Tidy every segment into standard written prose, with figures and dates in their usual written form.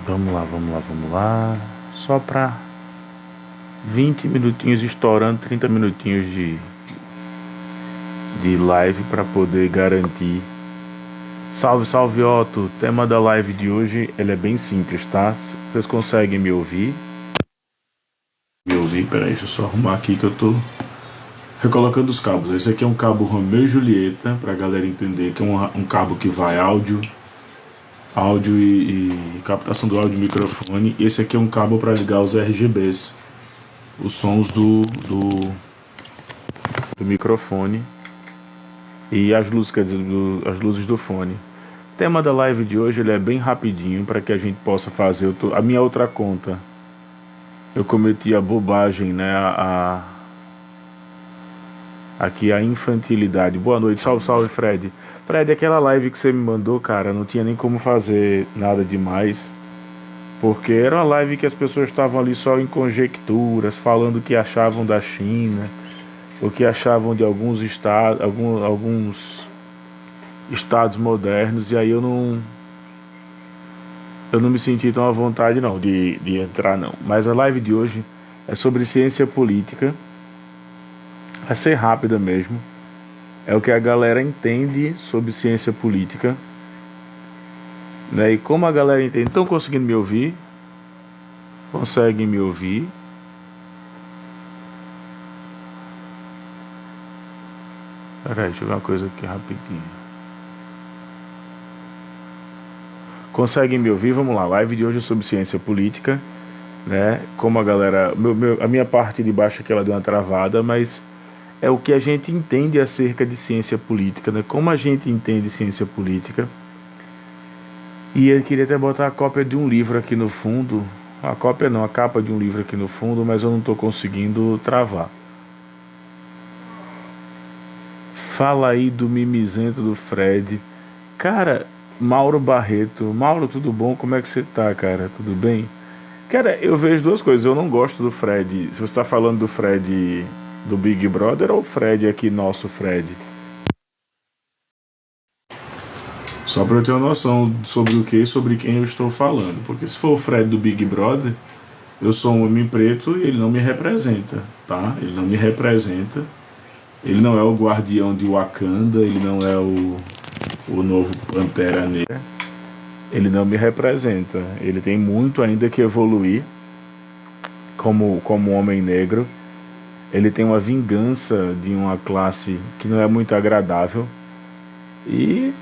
Vamos lá, vamos lá, vamos lá. Só pra 20 minutinhos estourando, 30 minutinhos de live para poder garantir. Salve, salve Otto. O tema da live de hoje ele é bem simples, tá? Vocês conseguem me ouvir? Peraí, deixa eu só arrumar aqui que eu tô recolocando os cabos. Esse aqui é um cabo Romeo e Julieta, pra galera entender que é um cabo que vai áudio e captação do áudio e microfone. Esse aqui é um cabo para ligar os RGBs, os sons do microfone e as luzes, as luzes do fone. O tema da live de hoje ele é bem rapidinho para que a gente possa fazer a minha outra conta. Eu cometi a bobagem, né? Aqui a infantilidade. Boa noite, salve, salve Fred. Fred, aquela live que você me mandou, cara, não tinha nem como fazer nada demais, porque era uma live que as pessoas estavam ali só em conjecturas, falando o que achavam da China, o que achavam de alguns estados modernos, e aí eu não me senti tão à vontade não de entrar não. Mas a live de hoje é sobre ciência política, vai ser rápida mesmo. É o que a galera entende sobre ciência política, né? E como a galera entende. Estão conseguindo me ouvir? Conseguem me ouvir? Peraí, deixa eu ver uma coisa aqui rapidinho. Conseguem me ouvir? Vamos lá, live de hoje é sobre ciência política, né? Como a galera... a minha parte de baixo aqui ela deu uma travada, mas é o que a gente entende acerca de ciência política, né? Como a gente entende ciência política. E eu queria até botar a cópia de um livro aqui no fundo. A cópia não, a capa de um livro aqui no fundo, mas eu não estou conseguindo travar. Fala aí do mimizento do Fred. Cara, Mauro Barreto. Mauro, tudo bom? Como é que você tá, cara? Tudo bem? Cara, eu vejo duas coisas. Eu não gosto do Fred. Se você tá falando do Fred do Big Brother ou o Fred aqui, nosso Fred? Só para eu ter uma noção sobre o que e sobre quem eu estou falando. Porque se for o Fred do Big Brother, eu sou um homem preto e ele não me representa, tá? Ele não me representa. Ele não é o guardião de Wakanda, ele não é o novo Pantera Negra. Ele não me representa. Ele tem muito ainda que evoluir como homem negro. Ele tem uma vingança de uma classe que não é muito agradável. E,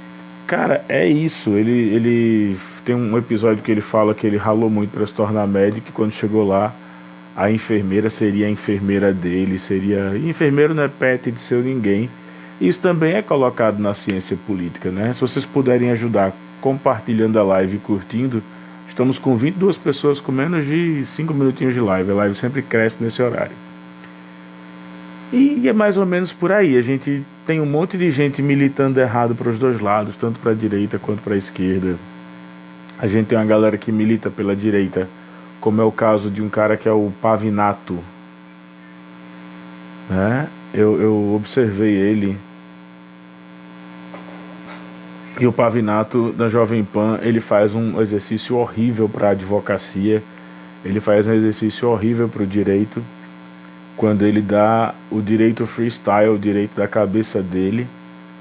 cara, é isso. Ele tem um episódio que ele fala que ele ralou muito para se tornar médico. E quando chegou lá, a enfermeira seria a enfermeira dele. E enfermeiro não é pet de seu ninguém. Isso também é colocado na ciência política, né? Se vocês puderem ajudar compartilhando a live e curtindo, estamos com 22 pessoas com menos de 5 minutinhos de live. A live sempre cresce nesse horário. E é mais ou menos por aí. A gente tem um monte de gente militando errado para os dois lados, tanto para a direita quanto para a esquerda. A gente tem uma galera que milita pela direita, como é o caso de um cara que é o Pavinato, né? Eu observei ele. E o Pavinato da Jovem Pan, ele faz um exercício horrível para a advocacia, ele faz um exercício horrível para o direito, quando ele dá o direito freestyle, o direito da cabeça dele,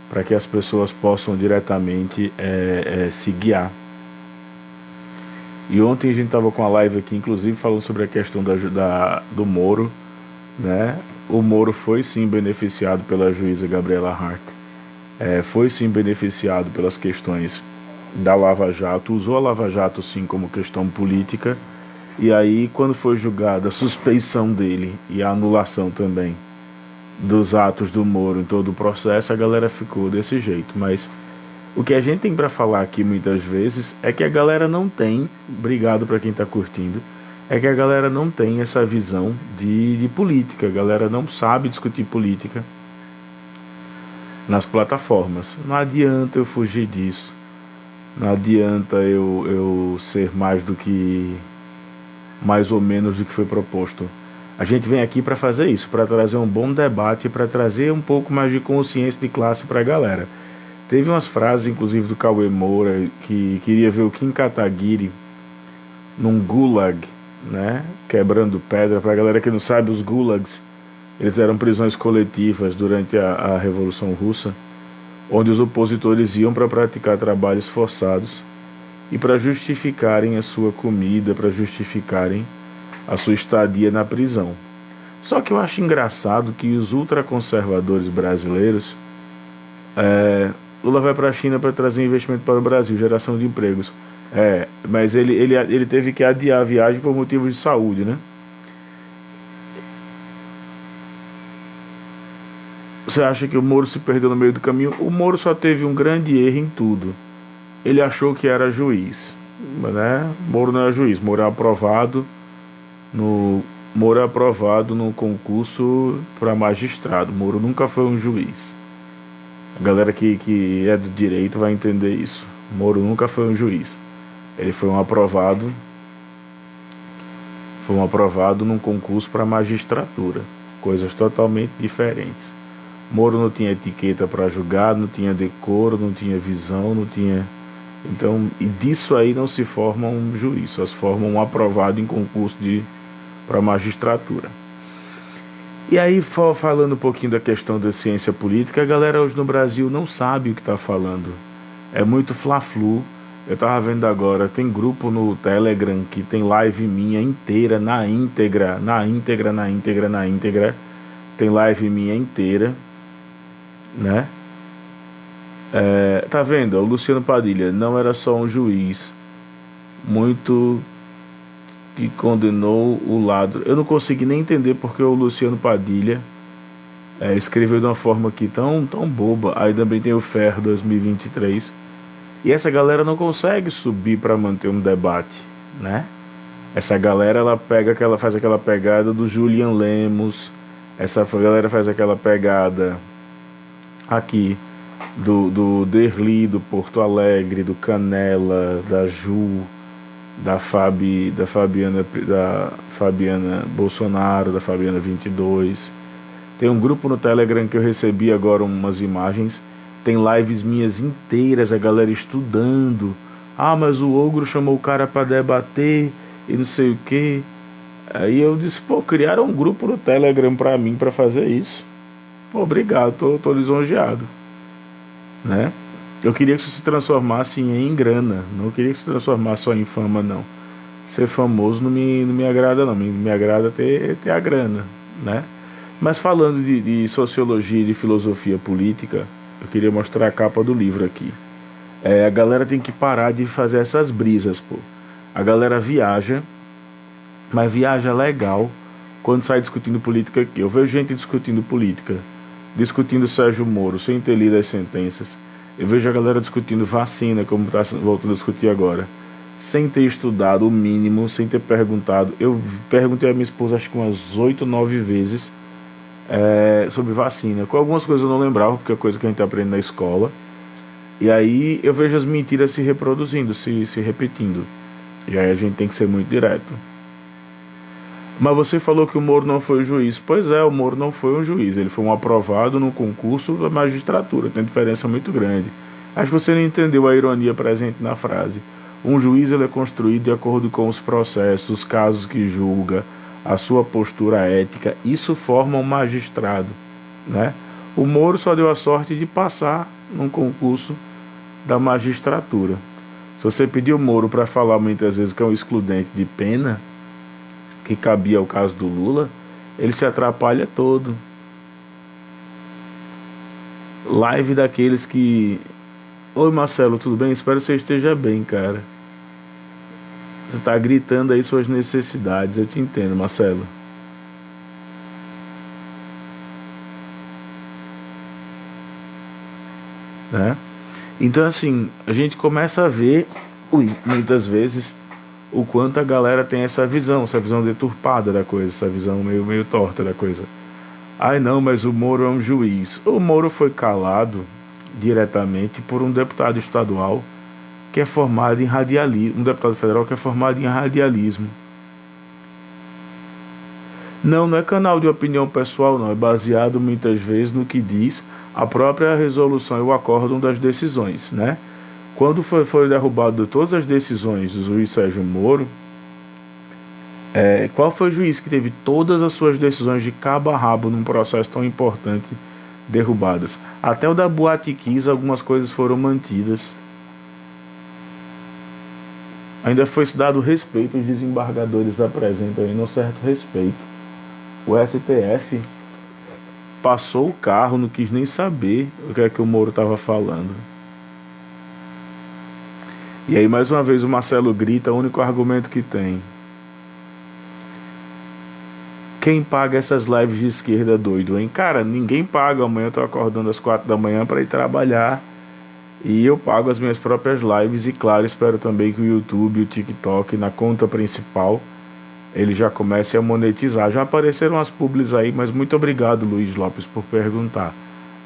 para que as pessoas possam diretamente se guiar. E ontem a gente estava com a live aqui, inclusive, falando sobre a questão do Moro, né? O Moro foi sim beneficiado pela juíza Gabriela Hart, foi sim beneficiado pelas questões da Lava Jato, usou a Lava Jato sim como questão política. E aí, quando foi julgada a suspeição dele e a anulação também dos atos do Moro em todo o processo, a galera ficou desse jeito. Mas o que a gente tem para falar aqui muitas vezes é que a galera não tem, obrigado para quem está curtindo, é que a galera não tem essa visão de política, a galera não sabe discutir política nas plataformas. Não adianta eu fugir disso, não adianta eu ser mais ou menos do que foi proposto. A gente vem aqui para fazer isso, para trazer um bom debate, para trazer um pouco mais de consciência de classe para a galera. Teve umas frases, inclusive, do Cauê Moura, que queria ver o Kim Kataguiri num gulag, né? Quebrando pedra. Para a galera que não sabe, os gulags, eles eram prisões coletivas durante a Revolução Russa, onde os opositores iam para praticar trabalhos forçados e para justificarem a sua comida, para justificarem a sua estadia na prisão. Só que eu acho engraçado que os ultraconservadores brasileiros, Lula vai para a China para trazer investimento para o Brasil, geração de empregos. Mas ele teve que adiar a viagem por motivos de saúde, né? Você acha que o Moro se perdeu no meio do caminho? O Moro só teve um grande erro em tudo. Ele achou que era juiz, né? Moro não é juiz, no Moro é aprovado no concurso para magistrado. Moro nunca foi um juiz. A galera que é do direito vai entender isso. Moro nunca foi um juiz. Ele foi um aprovado num concurso para magistratura. Coisas totalmente diferentes. Moro não tinha etiqueta para julgar, não tinha decoro, não tinha visão, não tinha... Então, e disso aí não se forma um juiz, só se forma um aprovado em concurso para magistratura. E aí, falando um pouquinho da questão da ciência política, a galera hoje no Brasil não sabe o que está falando. É muito fla-flu. Eu estava vendo agora, tem grupo no Telegram que tem live minha inteira, na íntegra. Tem live minha inteira, né? Tá vendo? O Luciano Padilha não era só um juiz muito que condenou o lado. Eu não consegui nem entender porque o Luciano Padilha escreveu de uma forma aqui tão boba. Aí também tem o Fer 2023. E essa galera não consegue subir para manter um debate, né? Essa galera faz aquela pegada do Julian Lemos. Essa galera faz aquela pegada aqui do Derli, do Porto Alegre, do Canela, da Ju, da Fabiana Bolsonaro, da Fabiana 22. Tem um grupo no Telegram que eu recebi agora umas imagens. Tem lives minhas inteiras, a galera estudando. Mas o Ogro chamou o cara para debater e não sei o que. Aí eu disse, criaram um grupo no Telegram para mim para fazer isso. Obrigado, tô lisonjeado, né? Eu queria que isso se transformasse em grana, não queria que se transformasse só em fama, não. Ser famoso não me agrada, não. Me agrada ter a grana, né? Mas falando de sociologia e de filosofia política, eu queria mostrar a capa do livro aqui. A galera tem que parar de fazer essas brisas, pô. A galera viaja, mas viaja legal quando sai discutindo política aqui. Eu vejo gente discutindo política, discutindo Sérgio Moro, sem ter lido as sentenças. Eu vejo a galera discutindo vacina, como está voltando a discutir agora, sem ter estudado o mínimo, sem ter perguntado. Eu perguntei a minha esposa acho que umas 8, 9 vezes sobre vacina. Com algumas coisas eu não lembrava, porque é coisa que a gente aprende na escola. E aí eu vejo as mentiras se reproduzindo, se repetindo. E aí a gente tem que ser muito direto. Mas você falou que o Moro não foi juiz. Pois é, o Moro não foi um juiz. Ele foi um aprovado no concurso da magistratura. Tem diferença muito grande. Acho que você não entendeu a ironia presente na frase. Um juiz ele é construído de acordo com os processos, os casos que julga, a sua postura ética. Isso forma um magistrado, né? O Moro só deu a sorte de passar num concurso da magistratura. Se você pedir o Moro para falar muitas vezes que é um excludente de pena, que cabia ao caso do Lula, ele se atrapalha todo. Live daqueles que... Oi Marcelo, tudo bem? Espero que você esteja bem, cara. Você tá gritando aí suas necessidades, eu te entendo, Marcelo. Né? Então assim, a gente começa a ver, muitas vezes, o quanto a galera tem essa visão deturpada da coisa, essa visão meio torta da coisa. Ai não, mas o Moro é um juiz. O Moro foi calado diretamente por um deputado estadual que é formado em radialismo, um deputado federal que é formado em radialismo. Não, não é canal de opinião pessoal, não. É baseado muitas vezes no que diz a própria resolução e o acórdão das decisões, né? Quando foi derrubado de todas as decisões do juiz Sérgio Moro, qual foi o juiz que teve todas as suas decisões de cabo a rabo num processo tão importante derrubadas? Até o da Boate Kiss, algumas coisas foram mantidas. Ainda foi dado respeito, os desembargadores apresentam aí um certo respeito. O STF passou o carro, não quis nem saber o que é que o Moro estava falando. E aí mais uma vez o Marcelo grita, o único argumento que tem: quem paga essas lives de esquerda doido, hein? Cara, ninguém paga. Amanhã eu tô acordando às 4 da manhã para ir trabalhar e eu pago as minhas próprias lives. E claro, espero também que o YouTube e o TikTok, na conta principal, ele já comece a monetizar. Já apareceram as publis aí, mas muito obrigado, Luiz Lopes, por perguntar.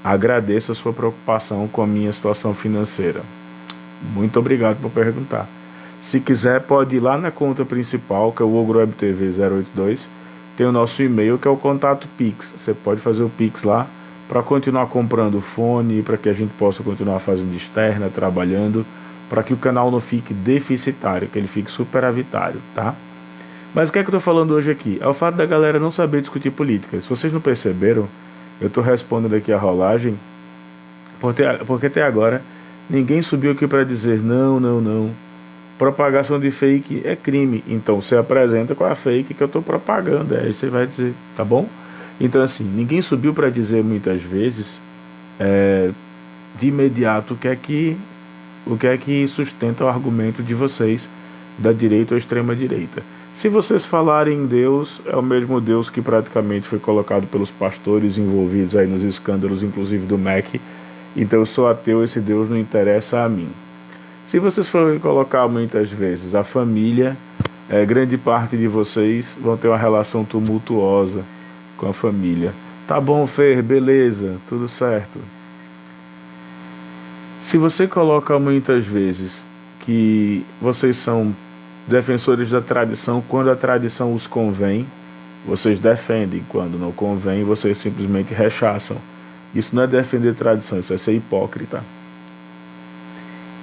Agradeço a sua preocupação com a minha situação financeira. Muito obrigado por perguntar. Se quiser, pode ir lá na conta principal, que é o OgroWebTV082. Tem o nosso e-mail, que é o contato Pix. Você pode fazer o Pix lá para continuar comprando fone, para que a gente possa continuar fazendo externa, trabalhando, para que o canal não fique deficitário, que ele fique superavitário, tá? Mas o que é que eu tô falando hoje aqui? É o fato da galera não saber discutir política. Se vocês não perceberam, eu tô respondendo aqui a rolagem, porque até agora ninguém subiu aqui para dizer não. Propagação de fake é crime. Então você apresenta com a fake que eu tô propagando. Aí você vai dizer, tá bom? Então assim, ninguém subiu para dizer muitas vezes de imediato o que é que sustenta o argumento de vocês da direita ou extrema direita. Se vocês falarem em Deus, é o mesmo Deus que praticamente foi colocado pelos pastores envolvidos aí nos escândalos, inclusive do MEC. Então eu sou ateu, esse Deus não interessa a mim. Se vocês forem colocar muitas vezes a família, grande parte de vocês vão ter uma relação tumultuosa com a família. Tá bom, Fer, beleza, tudo certo. Se você coloca muitas vezes que vocês são defensores da tradição, quando a tradição os convém, vocês defendem. Quando não convém, vocês simplesmente rechaçam. Isso não é defender tradição, isso é ser hipócrita.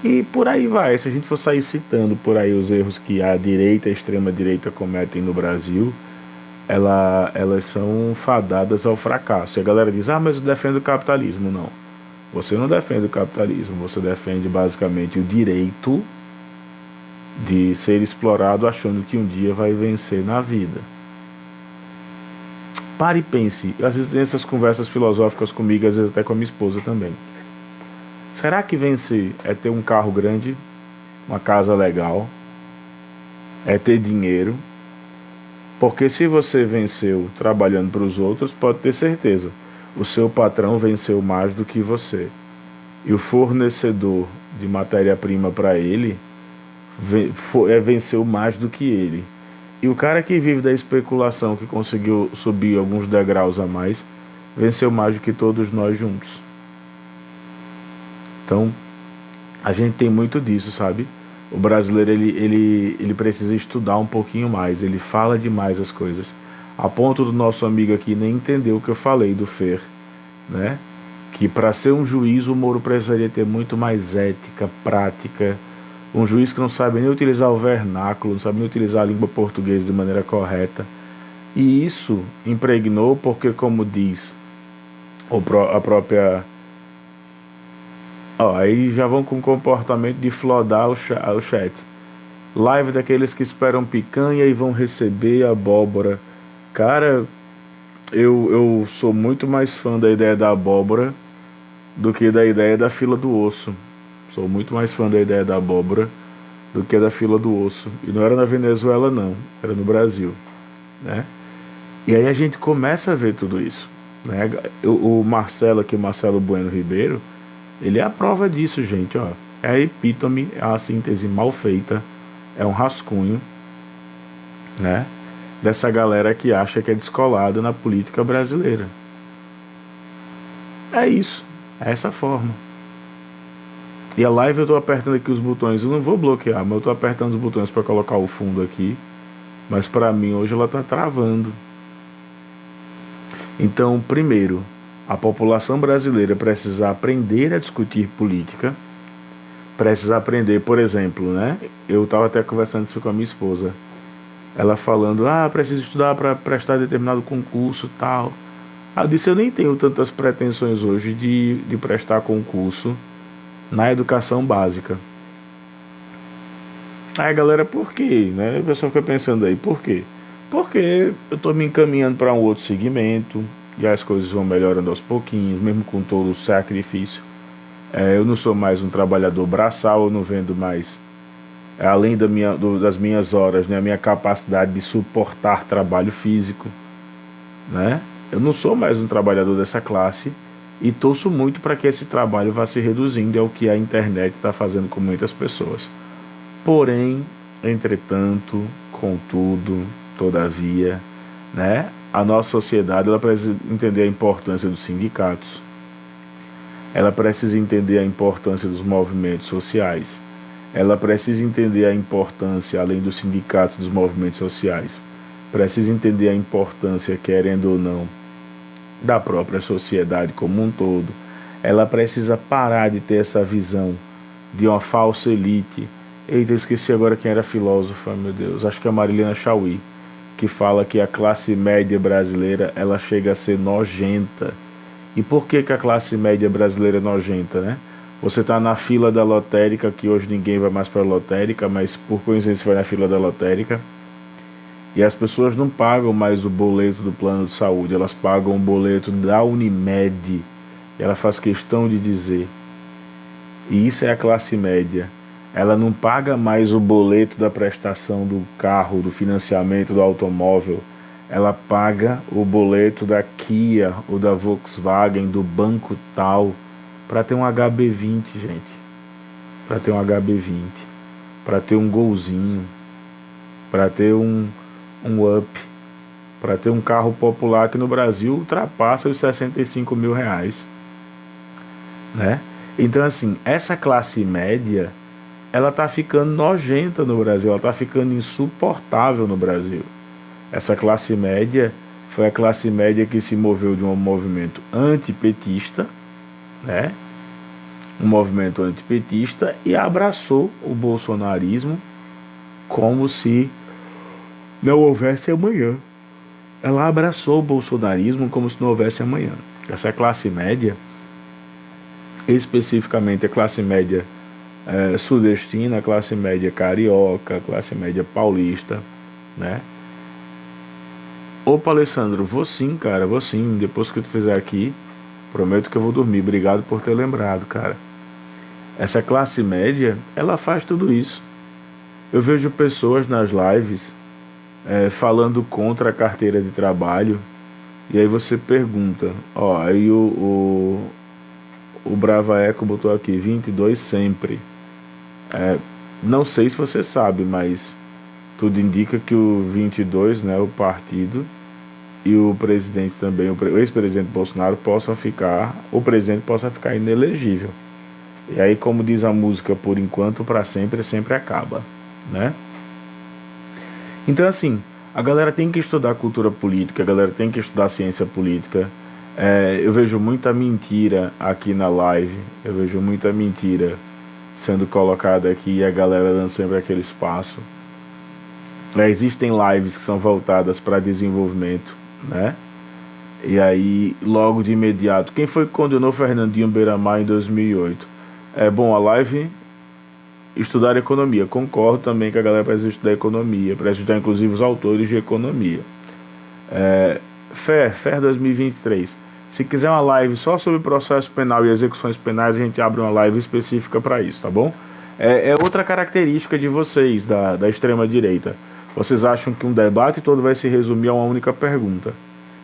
E por aí vai. Se a gente for sair citando por aí os erros que a direita e a extrema direita cometem no Brasil, elas são fadadas ao fracasso. E a galera diz, mas eu defendo o capitalismo. Não, você não defende o capitalismo, você defende basicamente o direito de ser explorado, achando que um dia vai vencer na vida. Pare e pense. Às vezes tem essas conversas filosóficas comigo, às vezes até com a minha esposa também. Será que vencer é ter um carro grande, uma casa legal, é ter dinheiro? Porque se você venceu trabalhando para os outros, pode ter certeza, o seu patrão venceu mais do que você. E o fornecedor de matéria-prima para ele venceu mais do que ele. E o cara que vive da especulação, que conseguiu subir alguns degraus a mais, venceu mais do que todos nós juntos. Então, a gente tem muito disso, sabe? O brasileiro, ele precisa estudar um pouquinho mais, ele fala demais as coisas. A ponto do nosso amigo aqui nem entender o que eu falei do Fer, né? Que para ser um juiz, o Moro precisaria ter muito mais ética, prática. Um juiz que não sabe nem utilizar o vernáculo, não sabe nem utilizar a língua portuguesa de maneira correta. E isso impregnou porque, como diz a própria... aí já vão com o comportamento de flodar o chat. Live daqueles que esperam picanha e vão receber abóbora. Cara, eu sou muito mais fã da ideia da abóbora do que da ideia da fila do osso. Sou muito mais fã da ideia da abóbora do que da fila do osso. E não era na Venezuela, não. Era no Brasil, né? E aí a gente começa a ver tudo isso, né? O Marcelo aqui, o Marcelo Bueno Ribeiro, ele é a prova disso, gente, ó. É a epítome, é uma síntese mal feita, é um rascunho, né? Dessa galera que acha que é descolada na política brasileira. É isso, é essa forma. E a live eu tô apertando aqui os botões, eu não vou bloquear, mas eu tô apertando os botões para colocar o fundo aqui. Mas para mim hoje ela tá travando. Então, primeiro, a população brasileira precisa aprender a discutir política, precisa aprender, por exemplo, né? Eu estava até conversando isso com a minha esposa. Ela falando, preciso estudar para prestar determinado concurso tal. Aí eu disse, eu nem tenho tantas pretensões hoje de prestar concurso na educação básica. Aí a galera, por quê? Né? O pessoal fica pensando aí, por quê? Porque eu estou me encaminhando para um outro segmento e as coisas vão melhorando aos pouquinhos, mesmo com todo o sacrifício. Eu não sou mais um trabalhador braçal, eu não vendo mais, além das minhas horas, né, a minha capacidade de suportar trabalho físico, né? Eu não sou mais um trabalhador dessa classe e torço muito para que esse trabalho vá se reduzindo, é o que a internet está fazendo com muitas pessoas. Porém, entretanto, contudo, todavia, né, a nossa sociedade ela precisa entender a importância dos sindicatos, ela precisa entender a importância dos movimentos sociais, ela precisa entender a importância, além dos sindicatos, dos movimentos sociais, precisa entender a importância, querendo ou não, da própria sociedade como um todo. Ela precisa parar de ter essa visão de uma falsa elite. Eita, eu esqueci agora quem era filósofa, meu Deus, acho que é a Marilena Chauí, que fala que a classe média brasileira ela chega a ser nojenta. E por que a classe média brasileira é nojenta, né? Você está na fila da lotérica, que hoje ninguém vai mais para a lotérica, mas por coincidência vai na fila da lotérica, e as pessoas não pagam mais o boleto do plano de saúde, elas pagam o boleto da Unimed. Ela faz questão de dizer. E isso é a classe média. Ela não paga mais o boleto da prestação do carro, do financiamento do automóvel. Ela paga o boleto da Kia ou da Volkswagen, do banco tal, para ter um HB20, gente. Para ter um HB20. Para ter um golzinho. Para ter um up, para ter um carro popular que no Brasil ultrapassa os 65 mil reais, né? Então assim, essa classe média ela tá ficando nojenta no Brasil, ela tá ficando insuportável no Brasil. Essa classe média foi a classe média que se moveu de um movimento antipetista, né? Um movimento antipetista e abraçou o bolsonarismo como se não houvesse amanhã. Ela abraçou o bolsonarismo como se não houvesse amanhã. Essa classe média, especificamente a classe média sudestina, a classe média carioca, a classe média paulista, né? Opa, Alessandro, vou sim, cara, vou sim. Depois que tu fizer aqui, prometo que eu vou dormir. Obrigado por ter lembrado, cara. Essa classe média, ela faz tudo isso. Eu vejo pessoas nas lives falando contra a carteira de trabalho, e aí você pergunta, aí o Brava Eco botou aqui, 22 sempre. Não sei se você sabe, mas tudo indica que o 22, né, o partido, e o presidente também, o ex-presidente Bolsonaro, o presidente possa ficar inelegível. E aí, como diz a música, por enquanto, para sempre, sempre acaba, né? Então, assim, a galera tem que estudar cultura política, a galera tem que estudar ciência política. Eu vejo muita mentira aqui na live, eu vejo muita mentira sendo colocada aqui e a galera dando sempre aquele espaço. Existem lives que são voltadas para desenvolvimento, né? E aí, logo de imediato, quem foi que condenou Fernandinho Beiramar em 2008? Bom, a live estudar economia. Concordo também que a galera precisa estudar economia, precisa estudar inclusive os autores de economia. FER 2023. Se quiser uma live só sobre processo penal e execuções penais, a gente abre uma live específica para isso, tá bom? É outra característica de vocês, da extrema-direita. Vocês acham que um debate todo vai se resumir a uma única pergunta.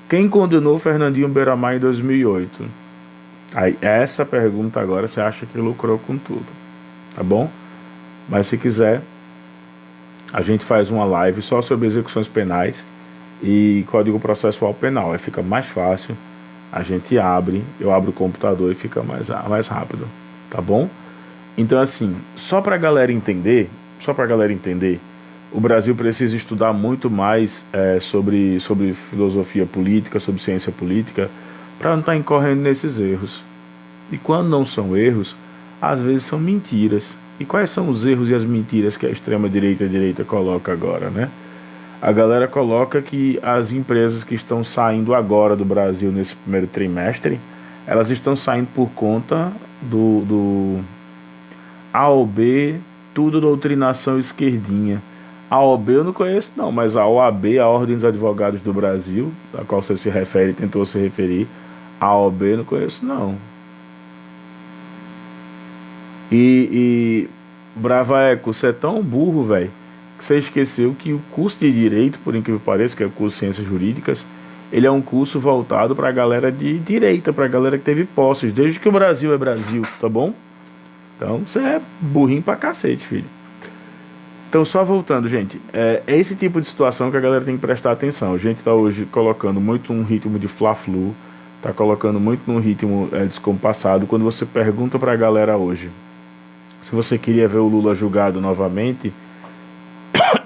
Quem condenou Fernandinho Beiramar em 2008? Aí, essa pergunta agora você acha que lucrou com tudo, tá bom? Mas se quiser, a gente faz uma live só sobre execuções penais e código processual penal. Aí fica mais fácil, a gente eu abro o computador e fica mais rápido, tá bom? Então assim, só pra galera entender, O Brasil precisa estudar muito mais sobre filosofia política, sobre ciência política, para não estar incorrendo nesses erros. E quando não são erros, às vezes são mentiras. E quais são os erros e as mentiras que a extrema-direita e a direita coloca agora, né? A galera coloca que as empresas que estão saindo agora do Brasil nesse primeiro trimestre, elas estão saindo por conta do AOB, tudo doutrinação esquerdinha. A OAB eu não conheço não, mas a OAB, a Ordem dos Advogados do Brasil, a qual você se refere, tentou se referir, a OAB eu não conheço não. E Bravaeco, você é tão burro, velho, que você esqueceu que o curso de Direito, por incrível que pareça, que é o curso de Ciências Jurídicas, ele é um curso voltado para a galera de direita, para a galera que teve posses, desde que o Brasil é Brasil, tá bom? Então você é burrinho pra cacete, filho. Então, só voltando, gente, é esse tipo de situação que a galera tem que prestar atenção. A gente está hoje colocando muito num ritmo de fla-flu, está colocando muito num ritmo descompassado. Quando você pergunta para a galera hoje se você queria ver o Lula julgado novamente,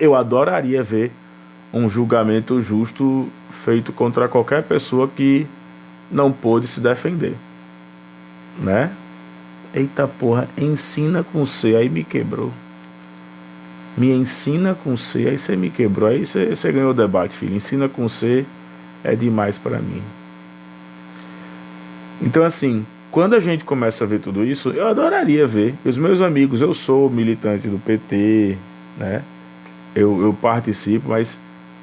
eu adoraria ver um julgamento justo feito contra qualquer pessoa que não pôde se defender, né? Eita porra, ensina com C, aí me quebrou. Me ensina com C, aí você me quebrou, aí você ganhou o debate, filho. Ensina com C é demais para mim. Então, assim, quando a gente começa a ver tudo isso, eu adoraria ver. Os meus amigos, eu sou militante do PT, né? Eu participo, mas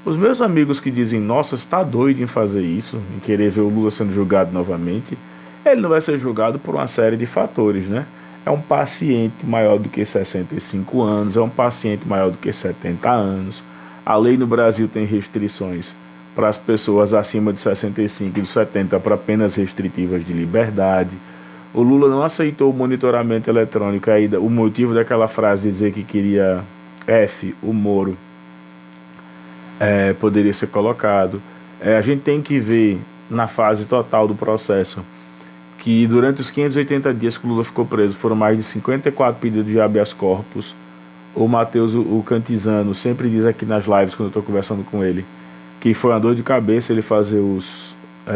os meus amigos que dizem, nossa, você tá doido em fazer isso, em querer ver o Lula sendo julgado novamente, ele não vai ser julgado por uma série de fatores, né? É um paciente maior do que 65 anos, é um paciente maior do que 70 anos. A lei no Brasil tem restrições para as pessoas acima de 65 e de 70 para penas restritivas de liberdade. O Lula não aceitou o monitoramento eletrônico, aí o motivo daquela frase de dizer que queria o Moro, poderia ser colocado. A gente tem que ver na fase total do processo que durante os 580 dias que o Lula ficou preso foram mais de 54 pedidos de habeas corpus. O Matheus, o Cantizano, sempre diz aqui nas lives quando eu estou conversando com ele que foi uma dor de cabeça ele fazer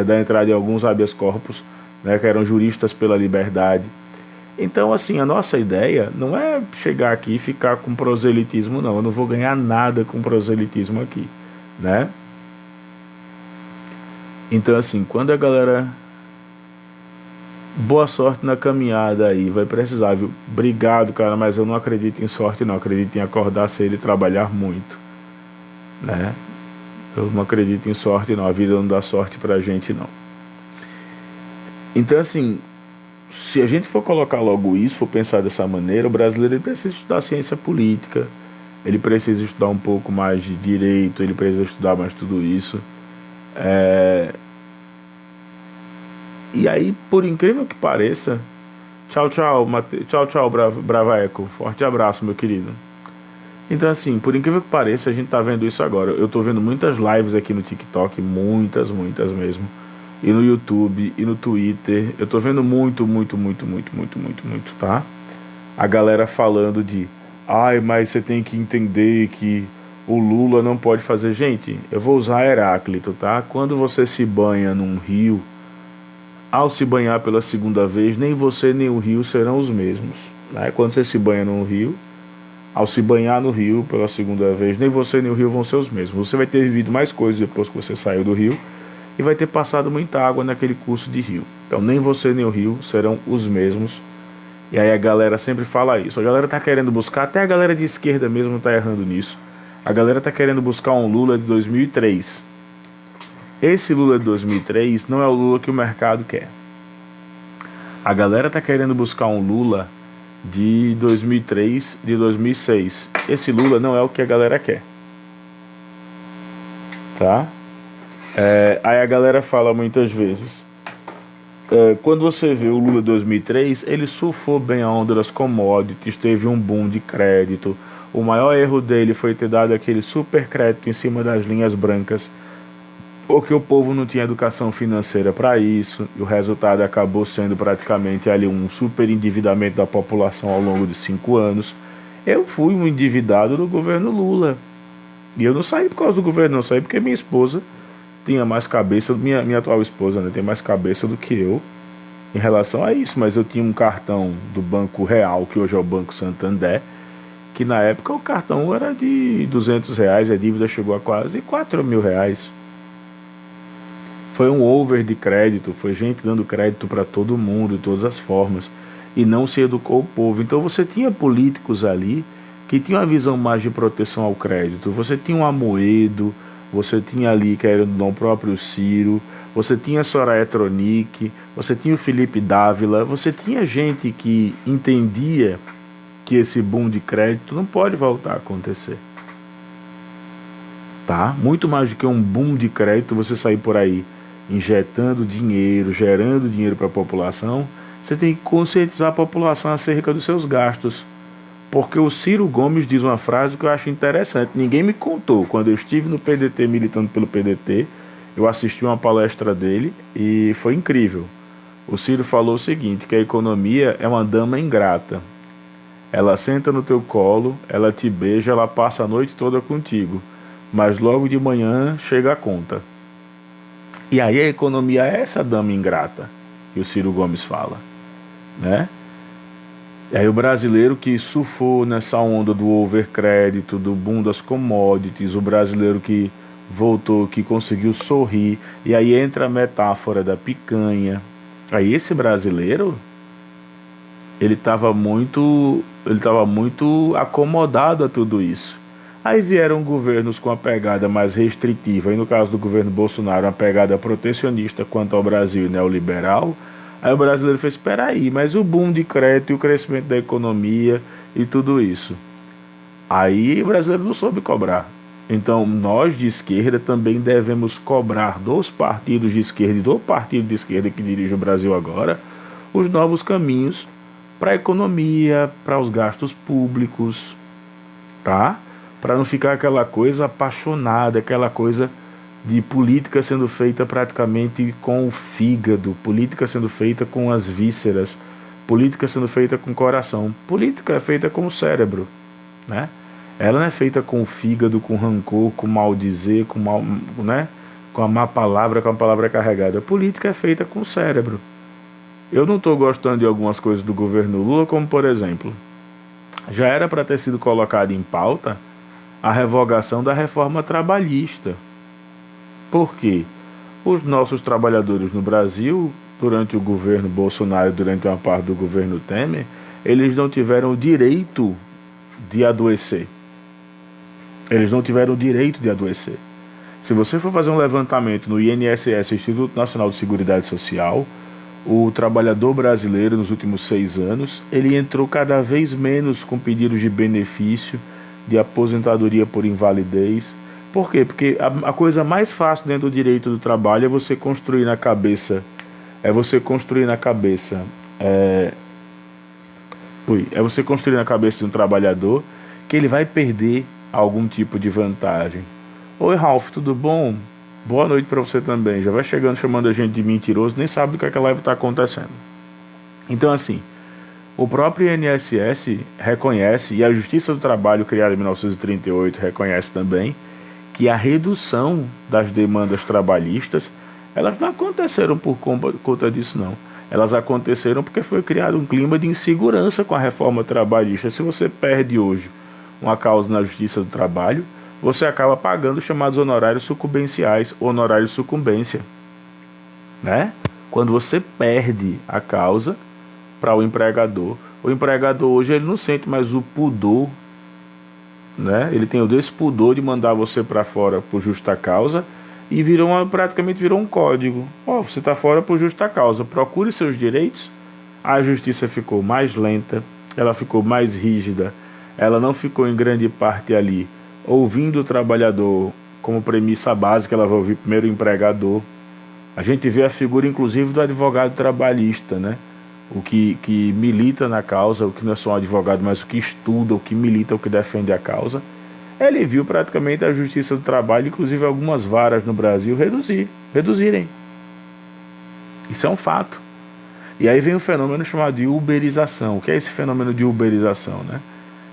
dar entrada em alguns habeas corpus, né, que eram juristas pela liberdade. Então, assim, a nossa ideia não é chegar aqui e ficar com proselitismo, não. Eu não vou ganhar nada com proselitismo aqui, né? Então, assim, quando a galera... Boa sorte na caminhada aí, vai precisar, viu? Obrigado, cara, mas eu não acredito em sorte, não. Acredito em acordar cedo e trabalhar muito, né? Eu não acredito em sorte, não. A vida não dá sorte pra gente, não. Então, assim, se a gente for colocar logo isso, for pensar dessa maneira, o brasileiro ele precisa estudar ciência política, ele precisa estudar um pouco mais de direito, ele precisa estudar mais tudo isso. E aí, por incrível que pareça, tchau, tchau, tchau, tchau, Bravaeco, forte abraço, meu querido. Então, assim, por incrível que pareça, a gente tá vendo isso agora. Eu tô vendo muitas lives aqui no TikTok, muitas mesmo. E no YouTube, e no Twitter. Eu tô vendo muito, tá? A galera falando de, ai, mas você tem que entender que o Lula não pode fazer. Gente, eu vou usar Heráclito, tá? Quando você se banha num rio, ao se banhar pela segunda vez, nem você nem o rio serão os mesmos, né? Quando você se banha num rio, ao se banhar no rio pela segunda vez, nem você nem o rio vão ser os mesmos. Você vai ter vivido mais coisas depois que você saiu do rio e vai ter passado muita água naquele curso de rio. Então nem você nem o rio serão os mesmos. E aí a galera sempre fala isso. A galera tá querendo buscar, até a galera de esquerda mesmo tá errando nisso. A galera tá querendo buscar um Lula de 2003. Esse Lula de 2003 não é o Lula que o mercado quer. A galera tá querendo buscar um Lula de 2003, de 2006. Esse Lula não é o que a galera quer, tá? Aí a galera fala muitas vezes, quando você vê o Lula de 2003, ele surfou bem a onda das commodities, teve um boom de crédito. O maior erro dele foi ter dado aquele super crédito em cima das linhas brancas, porque o povo não tinha educação financeira para isso, e o resultado acabou sendo praticamente ali um super endividamento da população ao longo de 5 anos. Eu fui um endividado do governo Lula, E eu não saí por causa do governo, não saí porque minha esposa tinha mais cabeça, minha atual esposa, né, tem mais cabeça do que eu em relação a isso, mas eu tinha um cartão do Banco Real, que hoje é o Banco Santander, que na época o cartão era de R$ 200, a dívida chegou a quase R$ 4.000. Foi um over de crédito, foi gente dando crédito para todo mundo, de todas as formas, e não se educou o povo. Então você tinha políticos ali que tinham uma visão mais de proteção ao crédito. Você tinha um Amoedo, você tinha ali, querendo ou não, o próprio Ciro, você tinha a Soraya Tronic, você tinha o Felipe Dávila, você tinha gente que entendia que esse boom de crédito não pode voltar a acontecer. Tá? Muito mais do que um boom de crédito, você sair por aí injetando dinheiro, gerando dinheiro para a população, você tem que conscientizar a população acerca dos seus gastos. Porque o Ciro Gomes diz uma frase que eu acho interessante. Ninguém me contou. Quando eu estive no PDT, militando pelo PDT, eu assisti uma palestra dele e foi incrível. O Ciro falou o seguinte, que a economia é uma dama ingrata. Ela senta no teu colo, ela te beija, ela passa a noite toda contigo. Mas logo de manhã chega a conta. E aí a economia é essa dama ingrata que o Ciro Gomes fala, né? E aí o brasileiro que surfou nessa onda do overcrédito, do boom das commodities, o brasileiro que voltou, que conseguiu sorrir, e aí entra a metáfora da picanha. Aí esse brasileiro, ele estava muito acomodado a tudo isso. Aí vieram governos com a pegada mais restritiva, e no caso do governo Bolsonaro, uma pegada protecionista quanto ao Brasil e neoliberal. Aí o brasileiro fez, espera aí, mas o boom de crédito e o crescimento da economia e tudo isso. Aí o brasileiro não soube cobrar. Então nós de esquerda também devemos cobrar dos partidos de esquerda e do partido de esquerda que dirige o Brasil agora os novos caminhos para a economia, para os gastos públicos, tá? Para não ficar aquela coisa apaixonada, aquela coisa de política sendo feita praticamente com o fígado, política sendo feita com as vísceras, política sendo feita com o coração. Política é feita com o cérebro, né? Ela não é feita com o fígado, com rancor, com mal dizer, com mal, né? Com a má palavra, com a palavra carregada. Política é feita com o cérebro. Eu não estou gostando de algumas coisas do governo Lula, como por exemplo, já era para ter sido colocado em pauta a revogação da reforma trabalhista. Por quê? Os nossos trabalhadores no Brasil, durante o governo Bolsonaro, durante uma parte do governo Temer, eles não tiveram o direito de adoecer. Eles não tiveram o direito de adoecer. Se você for fazer um levantamento no INSS, Instituto Nacional de Seguridade Social, o trabalhador brasileiro nos últimos 6 anos, ele entrou cada vez menos com pedidos de benefício, de aposentadoria por invalidez. Por quê? Porque a coisa mais fácil dentro do direito do trabalho é você construir na cabeça, é você construir na cabeça, é você construir na cabeça de um trabalhador que ele vai perder algum tipo de vantagem. Oi, Ralph, tudo bom? Boa noite para você também. Já vai chegando chamando a gente de mentiroso, nem sabe do que a live está acontecendo. Então, assim, o próprio INSS reconhece, e a Justiça do Trabalho, criada em 1938, reconhece também, que a redução das demandas trabalhistas, elas não aconteceram por conta disso, não. Elas aconteceram porque foi criado um clima de insegurança com a reforma trabalhista. Se você perde hoje uma causa na Justiça do Trabalho, você acaba pagando os chamados honorários sucumbenciais, honorários sucumbência, né? Quando você perde a causa para o empregador hoje ele não sente mais o pudor, né? Ele tem o despudor de mandar você para fora por justa causa e praticamente virou um código. Você está fora por justa causa, procure seus direitos. A justiça ficou mais lenta, ela ficou mais rígida, ela não ficou em grande parte ali ouvindo o trabalhador como premissa básica, ela vai ouvir primeiro o empregador. A gente vê a figura inclusive do advogado trabalhista, né? O que milita na causa, o que não é só um advogado, mas o que estuda, o que milita, o que defende a causa. Ele viu praticamente a Justiça do Trabalho, inclusive algumas varas no Brasil, reduzirem. Isso é um fato. E aí vem um fenômeno chamado de uberização. O que é esse fenômeno de uberização, né?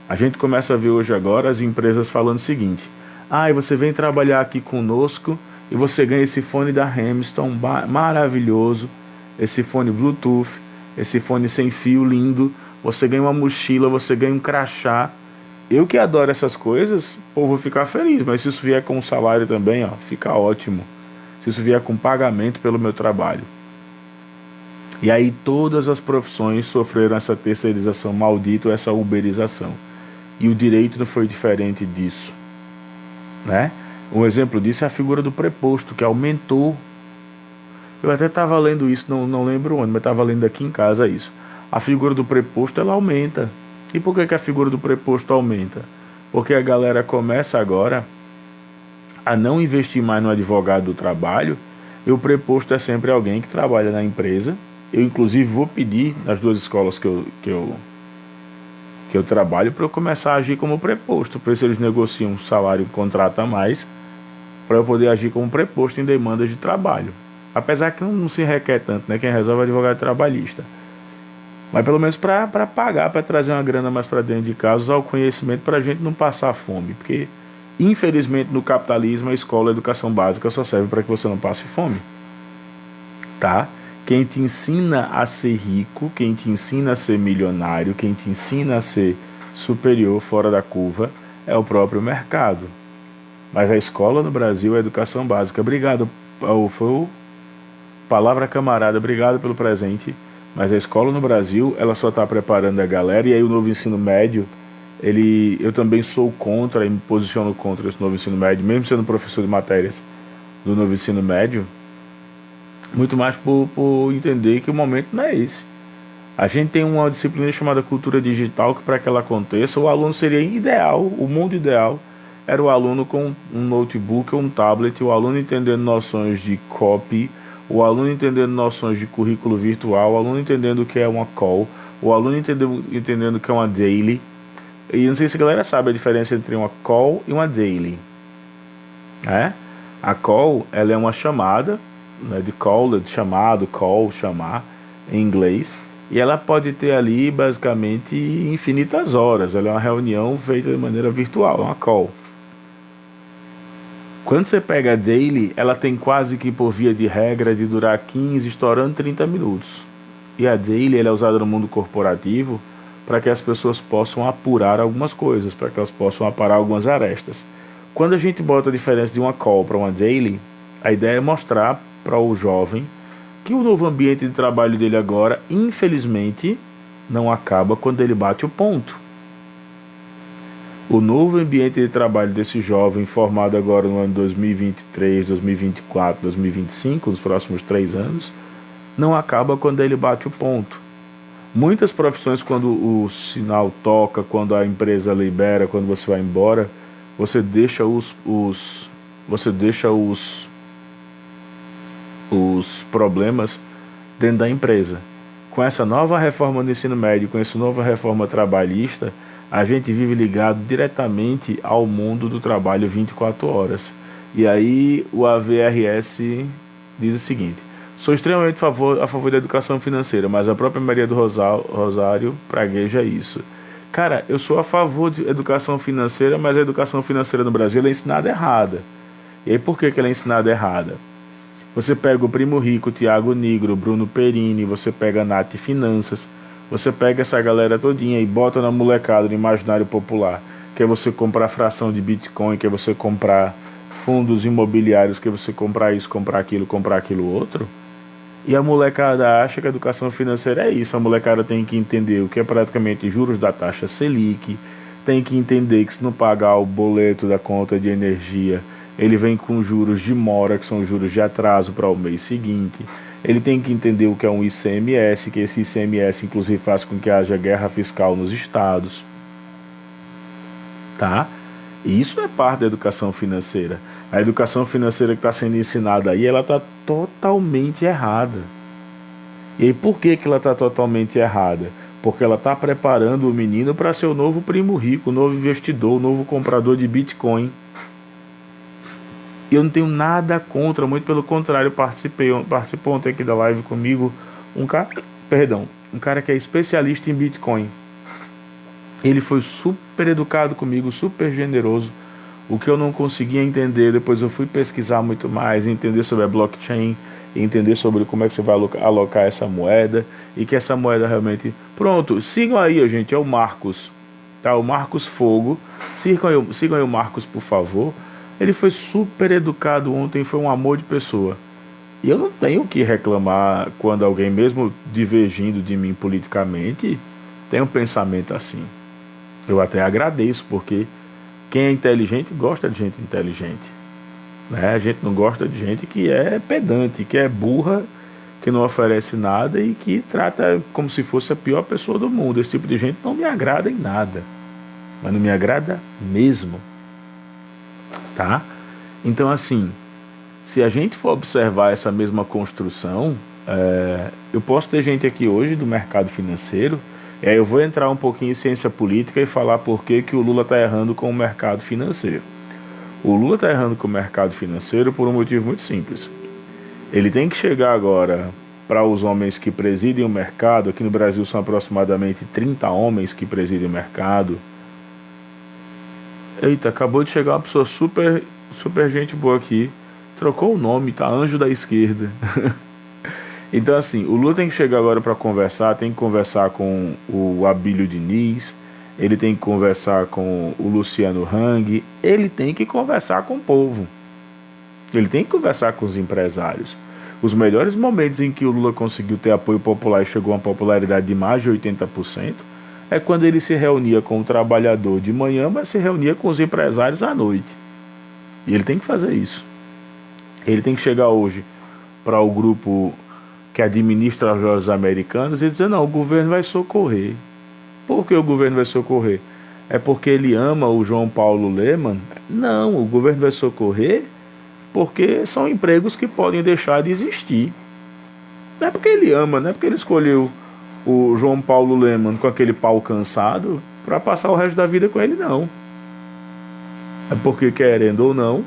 A gente começa a ver hoje agora as empresas falando o seguinte: Ah, e você vem trabalhar aqui conosco e você ganha esse fone da Hamilton maravilhoso, esse fone Bluetooth, esse fone sem fio lindo, você ganha uma mochila, você ganha um crachá. Eu que adoro essas coisas, pô, vou ficar feliz, mas se isso vier com um salário também, ó, fica ótimo. Se isso vier com pagamento pelo meu trabalho. E aí todas as profissões sofreram essa terceirização maldita, essa uberização. E o direito não foi diferente disso, né? Um exemplo disso é a figura do preposto, que aumentou. Eu até estava lendo isso, não lembro onde, mas estava lendo aqui em casa isso. A figura do preposto, ela aumenta. E por que a figura do preposto aumenta? Porque a galera começa agora a não investir mais no advogado do trabalho, e o preposto é sempre alguém que trabalha na empresa. Eu, inclusive, vou pedir nas duas escolas que eu trabalho para eu começar a agir como preposto, para ver se eles negociam um salário e contrato a mais, para eu poder agir como preposto em demandas de trabalho. Apesar que não se requer tanto, né? Quem resolve é advogado trabalhista. Mas pelo menos para pagar, para trazer uma grana mais para dentro de casa, usar o conhecimento para a gente não passar fome. Porque, infelizmente, no capitalismo, a escola, a educação básica só serve para que você não passe fome. Tá? Quem te ensina a ser rico, quem te ensina a ser milionário, quem te ensina a ser superior, fora da curva, é o próprio mercado. Mas a escola no Brasil é a educação básica. Obrigado, foi o palavra camarada, obrigado pelo presente. Mas a escola no Brasil, ela só está preparando a galera, e aí o novo ensino médio, eu também sou contra e me posiciono contra esse novo ensino médio, mesmo sendo professor de matérias do novo ensino médio, muito mais por entender que o momento não é esse. A gente tem uma disciplina chamada cultura digital, que para que ela aconteça, o aluno seria ideal, o mundo ideal era o aluno com um notebook ou um tablet, o aluno entendendo noções de copy, o aluno entendendo noções de currículo virtual, o aluno entendendo o que é uma call, o aluno entendendo o que é uma daily. E não sei se a galera sabe a diferença entre uma call e uma daily. A call, ela é uma chamada, né, de call, de chamado, call, chamar, em inglês. E ela pode ter ali, basicamente, infinitas horas. Ela é uma reunião feita de maneira virtual, uma call. Quando você pega a daily, ela tem quase que por via de regra de durar 15, estourando 30 minutos. E a daily ela é usada no mundo corporativo para que as pessoas possam apurar algumas coisas, para que elas possam aparar algumas arestas. Quando a gente bota a diferença de uma call para uma daily, a ideia é mostrar para o jovem que o novo ambiente de trabalho dele agora, infelizmente, não acaba quando ele bate o ponto. O novo ambiente de trabalho desse jovem formado agora no ano 2023, 2024, 2025, nos próximos 3 anos, não acaba quando ele bate o ponto. Muitas profissões, quando o sinal toca, quando a empresa libera, quando você vai embora, você deixa os problemas dentro da empresa. Com essa nova reforma do ensino médio, com essa nova reforma trabalhista, a gente vive ligado diretamente ao mundo do trabalho 24 horas. E aí o AVRS diz o seguinte: sou extremamente a favor da educação financeira, mas a própria Maria do Rosário pragueja isso. Cara, eu sou a favor de educação financeira, mas a educação financeira no Brasil ela é ensinada errada. E aí por que ela é ensinada errada? Você pega o Primo Rico, Tiago Nigro, Bruno Perini, você pega a Nath Finanças, você pega essa galera todinha e bota na molecada, no imaginário popular, que é você comprar fração de Bitcoin, que é você comprar fundos imobiliários, que é você comprar isso, comprar aquilo outro. E a molecada acha que a educação financeira é isso. A molecada tem que entender o que é praticamente juros da taxa Selic, tem que entender que se não pagar o boleto da conta de energia, ele vem com juros de mora, que são juros de atraso para o mês seguinte. Ele tem que entender o que é um ICMS, que esse ICMS inclusive faz com que haja guerra fiscal nos estados. Tá? E isso é parte da educação financeira. A educação financeira que está sendo ensinada aí, ela está totalmente errada. E aí por que ela está totalmente errada? Porque ela está preparando o menino para ser o novo primo rico, o novo investidor, o novo comprador de Bitcoin. Eu não tenho nada contra, muito pelo contrário, participou ontem aqui da live comigo um cara que é especialista em Bitcoin. Ele foi super educado comigo, super generoso. O que eu não conseguia entender, depois eu fui pesquisar muito mais, entender sobre a blockchain, entender sobre como é que você vai alocar essa moeda e que essa moeda realmente... Pronto, sigam aí, gente, é o Marcos, tá? O Marcos Fogo, sigam aí o Marcos, por favor. Ele foi super educado ontem, foi um amor de pessoa. E eu não tenho o que reclamar quando alguém, mesmo divergindo de mim politicamente, tem um pensamento assim. Eu até agradeço, porque quem é inteligente gosta de gente inteligente, né? A gente não gosta de gente que é pedante, que é burra, que não oferece nada e que trata como se fosse a pior pessoa do mundo. Esse tipo de gente não me agrada em nada, mas não me agrada mesmo, tá? Então, assim, se a gente for observar essa mesma construção, eu posso ter gente aqui hoje do mercado financeiro, e aí eu vou entrar um pouquinho em ciência política e falar por que o Lula está errando com o mercado financeiro. O Lula está errando com o mercado financeiro por um motivo muito simples. Ele tem que chegar agora para os homens que presidem o mercado. Aqui no Brasil são aproximadamente 30 homens que presidem o mercado. Eita, acabou de chegar uma pessoa super, super gente boa aqui. Trocou o nome, tá? Anjo da esquerda. Então, assim, o Lula tem que chegar agora para conversar, tem que conversar com o Abílio Diniz, ele tem que conversar com o Luciano Hang, ele tem que conversar com o povo, ele tem que conversar com os empresários. Os melhores momentos em que o Lula conseguiu ter apoio popular e chegou a uma popularidade de mais de 80% é quando ele se reunia com o trabalhador de manhã, mas se reunia com os empresários à noite. E ele tem que fazer isso. Ele tem que chegar hoje para o grupo que administra as lojas americanas e dizer: não, o governo vai socorrer. Por que o governo vai socorrer? É porque ele ama o João Paulo Lemann? Não, o governo vai socorrer porque são empregos que podem deixar de existir. Não é porque ele ama, não é porque ele escolheu o João Paulo Lemann com aquele pau cansado para passar o resto da vida com ele, não. É porque, querendo ou não,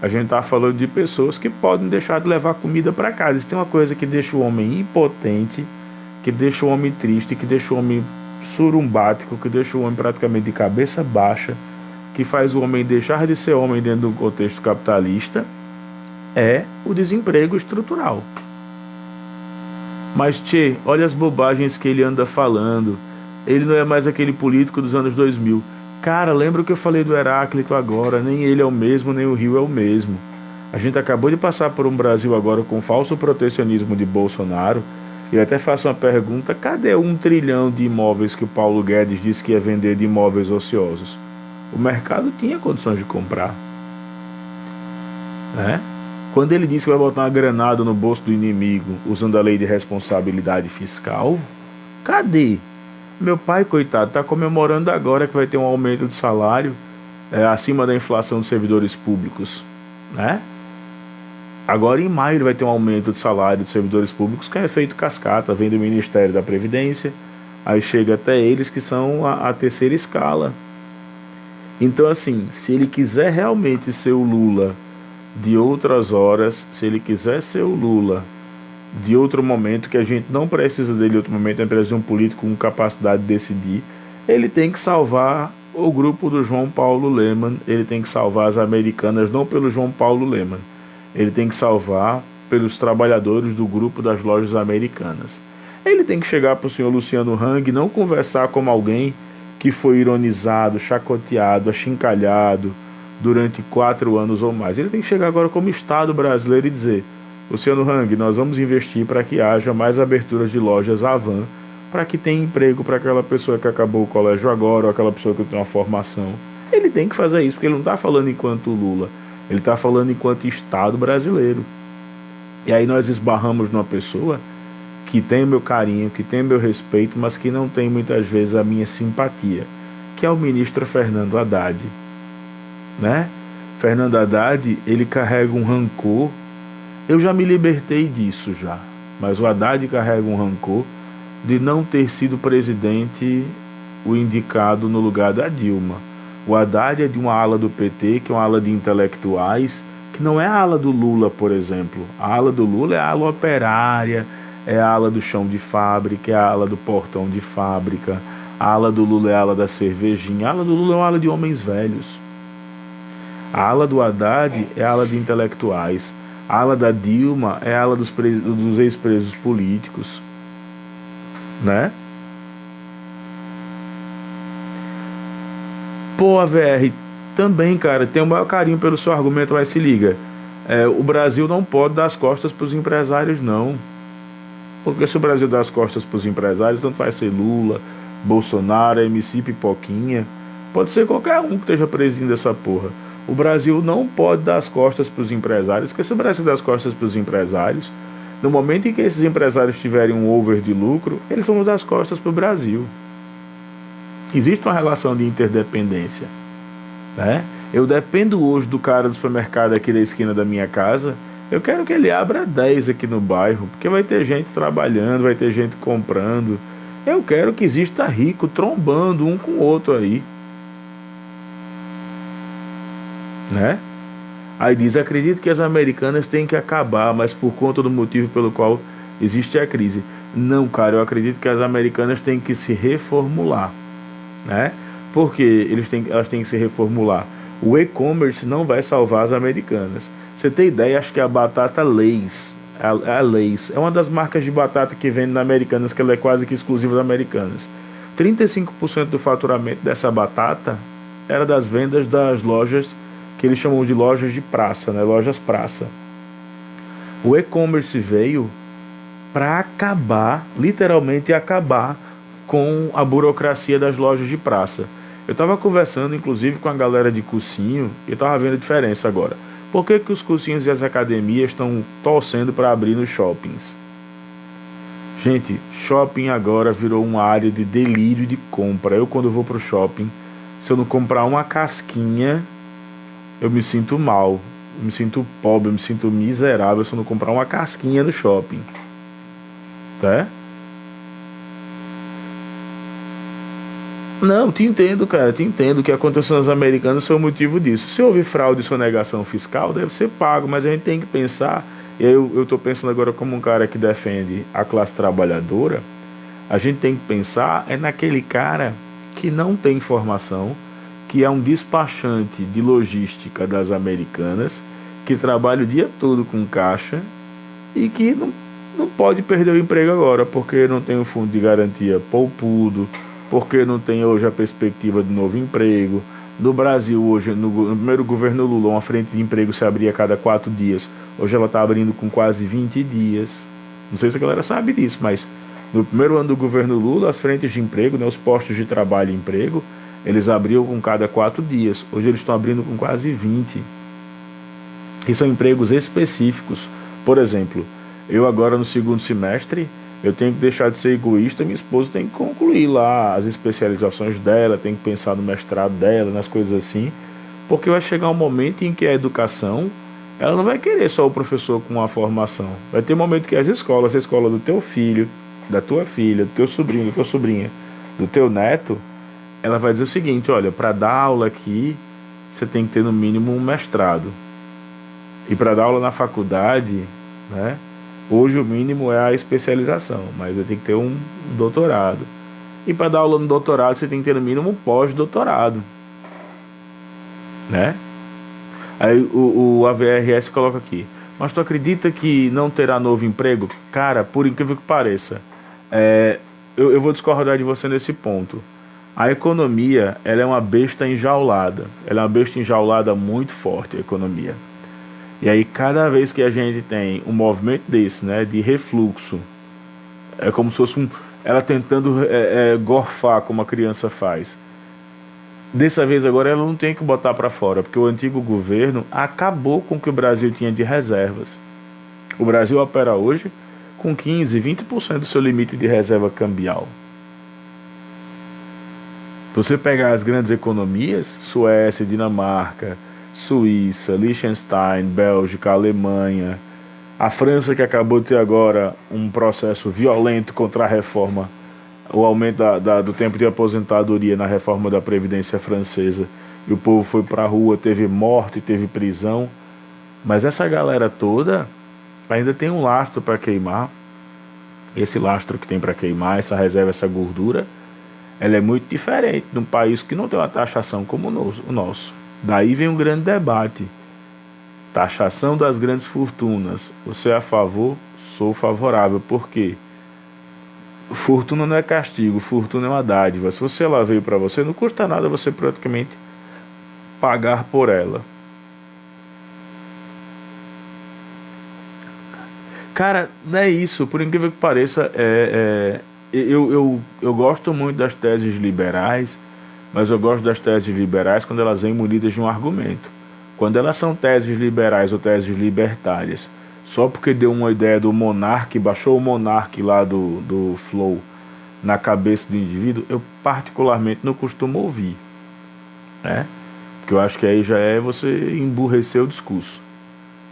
a gente está falando de pessoas que podem deixar de levar comida para casa. Isso tem uma coisa que deixa o homem impotente, que deixa o homem triste, que deixa o homem surumbático, que deixa o homem praticamente de cabeça baixa, que faz o homem deixar de ser homem dentro do contexto capitalista, é o desemprego estrutural. Mas, tchê, olha as bobagens que ele anda falando. Ele não é mais aquele político dos anos 2000. Cara, lembra o que eu falei do Heráclito agora? Nem ele é o mesmo, nem o Rio é o mesmo. A gente acabou de passar por um Brasil agora com falso protecionismo de Bolsonaro. E eu até faço uma pergunta: cadê 1 trilhão de imóveis que o Paulo Guedes disse que ia vender de imóveis ociosos? O mercado tinha condições de comprar, né? Quando ele disse que vai botar uma granada no bolso do inimigo usando a lei de responsabilidade fiscal, cadê? Meu pai, coitado, está comemorando agora que vai ter um aumento de salário acima da inflação dos servidores públicos, né? Agora em maio ele vai ter um aumento de salário dos servidores públicos que é feito cascata, vem do Ministério da Previdência, aí chega até eles que são a terceira escala. Então, assim, se ele quiser realmente ser o Lula de outras horas, se ele quiser ser o Lula de outro momento, que a gente não precisa dele em outro momento, é precisa de um político com capacidade de decidir, ele tem que salvar o grupo do João Paulo Lemann, ele tem que salvar as americanas, não pelo João Paulo Lemann, ele tem que salvar pelos trabalhadores do grupo das lojas americanas. Ele tem que chegar para o senhor Luciano Hang, não conversar como alguém que foi ironizado, chacoteado, achincalhado durante 4 anos ou mais. Ele tem que chegar agora como Estado brasileiro e dizer: Luciano Hang, nós vamos investir para que haja mais aberturas de lojas Avan, para que tenha emprego para aquela pessoa que acabou o colégio agora, ou aquela pessoa que tem uma formação. Ele tem que fazer isso, porque ele não está falando enquanto Lula, ele está falando enquanto Estado brasileiro. E aí nós esbarramos numa pessoa que tem o meu carinho, que tem o meu respeito, mas que não tem muitas vezes a minha simpatia, que é o ministro Fernando Haddad, né? Fernando Haddad, ele carrega um rancor. Eu já me libertei disso já, mas o Haddad carrega um rancor de não ter sido presidente o indicado no lugar da Dilma. O Haddad é de uma ala do PT, que é uma ala de intelectuais, que não é a ala do Lula, por exemplo. A ala do Lula é a ala operária, é a ala do chão de fábrica, é a ala do portão de fábrica. A ala do Lula é a ala da cervejinha. A ala do Lula é uma ala de homens velhos. A ala do Haddad é a ala de intelectuais. A ala da Dilma é a ala dos ex-presos políticos, né? Pô, AVR, também, cara, tem o maior carinho pelo seu argumento, mas se liga. O Brasil não pode dar as costas para os empresários, não. Porque se o Brasil dá as costas para os empresários, tanto vai ser Lula, Bolsonaro, MC Pipoquinha, pode ser qualquer um que esteja presidindo essa porra. O Brasil não pode dar as costas para os empresários, porque se o Brasil dá as costas para os empresários, no momento em que esses empresários tiverem um over de lucro, eles vão dar as costas para o Brasil. Existe uma relação de interdependência, né? Eu dependo hoje do cara do supermercado aqui da esquina da minha casa. Eu quero que ele abra 10 aqui no bairro, porque vai ter gente trabalhando, vai ter gente comprando. Eu quero que exista rico trombando um com o outro aí, né? Aí diz: acredito que as americanas têm que acabar, mas por conta do motivo pelo qual existe a crise. Não, cara, eu acredito que as americanas têm que se reformular, né? Porque elas têm que se reformular. O e-commerce não vai salvar as americanas. Você tem ideia? Acho que a batata Lay's, a Lay's é uma das marcas de batata que vende na Americanas, que ela é quase que exclusiva da Americanas. 35% do faturamento dessa batata era das vendas das lojas que eles chamam de lojas de praça, né? Lojas praça. O e-commerce veio para acabar, literalmente acabar com a burocracia das lojas de praça. Eu estava conversando inclusive com a galera de cursinho e estava vendo a diferença agora. Por que os cursinhos e as academias estão torcendo para abrir nos shoppings? Gente, shopping agora virou uma área de delírio de compra. Eu, quando vou pro shopping, se eu não comprar uma casquinha, eu me sinto mal, eu me sinto pobre, eu me sinto miserável se eu não comprar uma casquinha no shopping, tá? Não, te entendo, cara, te entendo. O que aconteceu nas Americanas foi o motivo disso. Se houve fraude e sonegação fiscal, deve ser pago, mas a gente tem que pensar, e aí eu estou pensando agora como um cara que defende a classe trabalhadora, a gente tem que pensar naquele cara que não tem formação, que é um despachante de logística das Americanas, que trabalha o dia todo com caixa e que não pode perder o emprego agora, porque não tem um fundo de garantia poupudo, porque não tem hoje a perspectiva de novo emprego. No Brasil, hoje, no primeiro governo Lula, uma frente de emprego se abria a cada 4 dias. Hoje ela está abrindo com quase 20 dias. Não sei se a galera sabe disso, mas no primeiro ano do governo Lula, as frentes de emprego, né, os postos de trabalho e emprego, eles abriam com cada 4 dias. Hoje eles estão abrindo com quase 20. E são empregos específicos. Por exemplo, eu agora no segundo semestre, eu tenho que deixar de ser egoísta, minha esposa tem que concluir lá as especializações dela, tem que pensar no mestrado dela, nas coisas assim, porque vai chegar um momento em que a educação, ela não vai querer só o professor com uma formação. Vai ter um momento que as escolas, a escola do teu filho, da tua filha, do teu sobrinho, da tua sobrinha, do teu neto, ela vai dizer o seguinte: olha, para dar aula aqui, você tem que ter no mínimo um mestrado. E para dar aula na faculdade, né? Hoje o mínimo é a especialização, mas você tem que ter um doutorado. E para dar aula no doutorado, você tem que ter no mínimo um pós-doutorado, né? Aí o AVRS coloca aqui: mas tu acredita que não terá novo emprego? Cara, por incrível que pareça, eu vou discordar de você nesse ponto. A economia, ela é uma besta enjaulada. Ela é uma besta enjaulada muito forte, a economia. E aí cada vez que a gente tem um movimento desse, né, de refluxo, é como se fosse ela tentando gorfar, como a criança faz. Dessa vez agora ela não tem que botar para fora, porque o antigo governo acabou com o que o Brasil tinha de reservas. O Brasil opera hoje com 15, 20% do seu limite de reserva cambial. Você pegar as grandes economias, Suécia, Dinamarca, Suíça, Liechtenstein, Bélgica, Alemanha, a França, que acabou de ter agora um processo violento contra a reforma, o aumento do tempo de aposentadoria na reforma da Previdência francesa, e o povo foi para a rua, teve morte, teve prisão, mas essa galera toda ainda tem um lastro para queimar. Esse lastro que tem para queimar, essa reserva, essa gordura, ela é muito diferente de um país que não tem uma taxação como o nosso. Daí vem um grande debate. Taxação das grandes fortunas. Você é a favor? Sou favorável. Por quê? Fortuna não é castigo, fortuna é uma dádiva. Se você ela veio para você, não custa nada você praticamente pagar por ela. Cara, não é isso, por incrível que pareça, eu gosto muito das teses liberais, mas eu gosto das teses liberais quando elas vêm munidas de um argumento. Quando elas são teses liberais ou teses libertárias, só porque deu uma ideia do monarca, baixou o monarca lá do Flow na cabeça do indivíduo, eu particularmente não costumo ouvir, né? Porque eu acho que aí já é você emburrecer o discurso.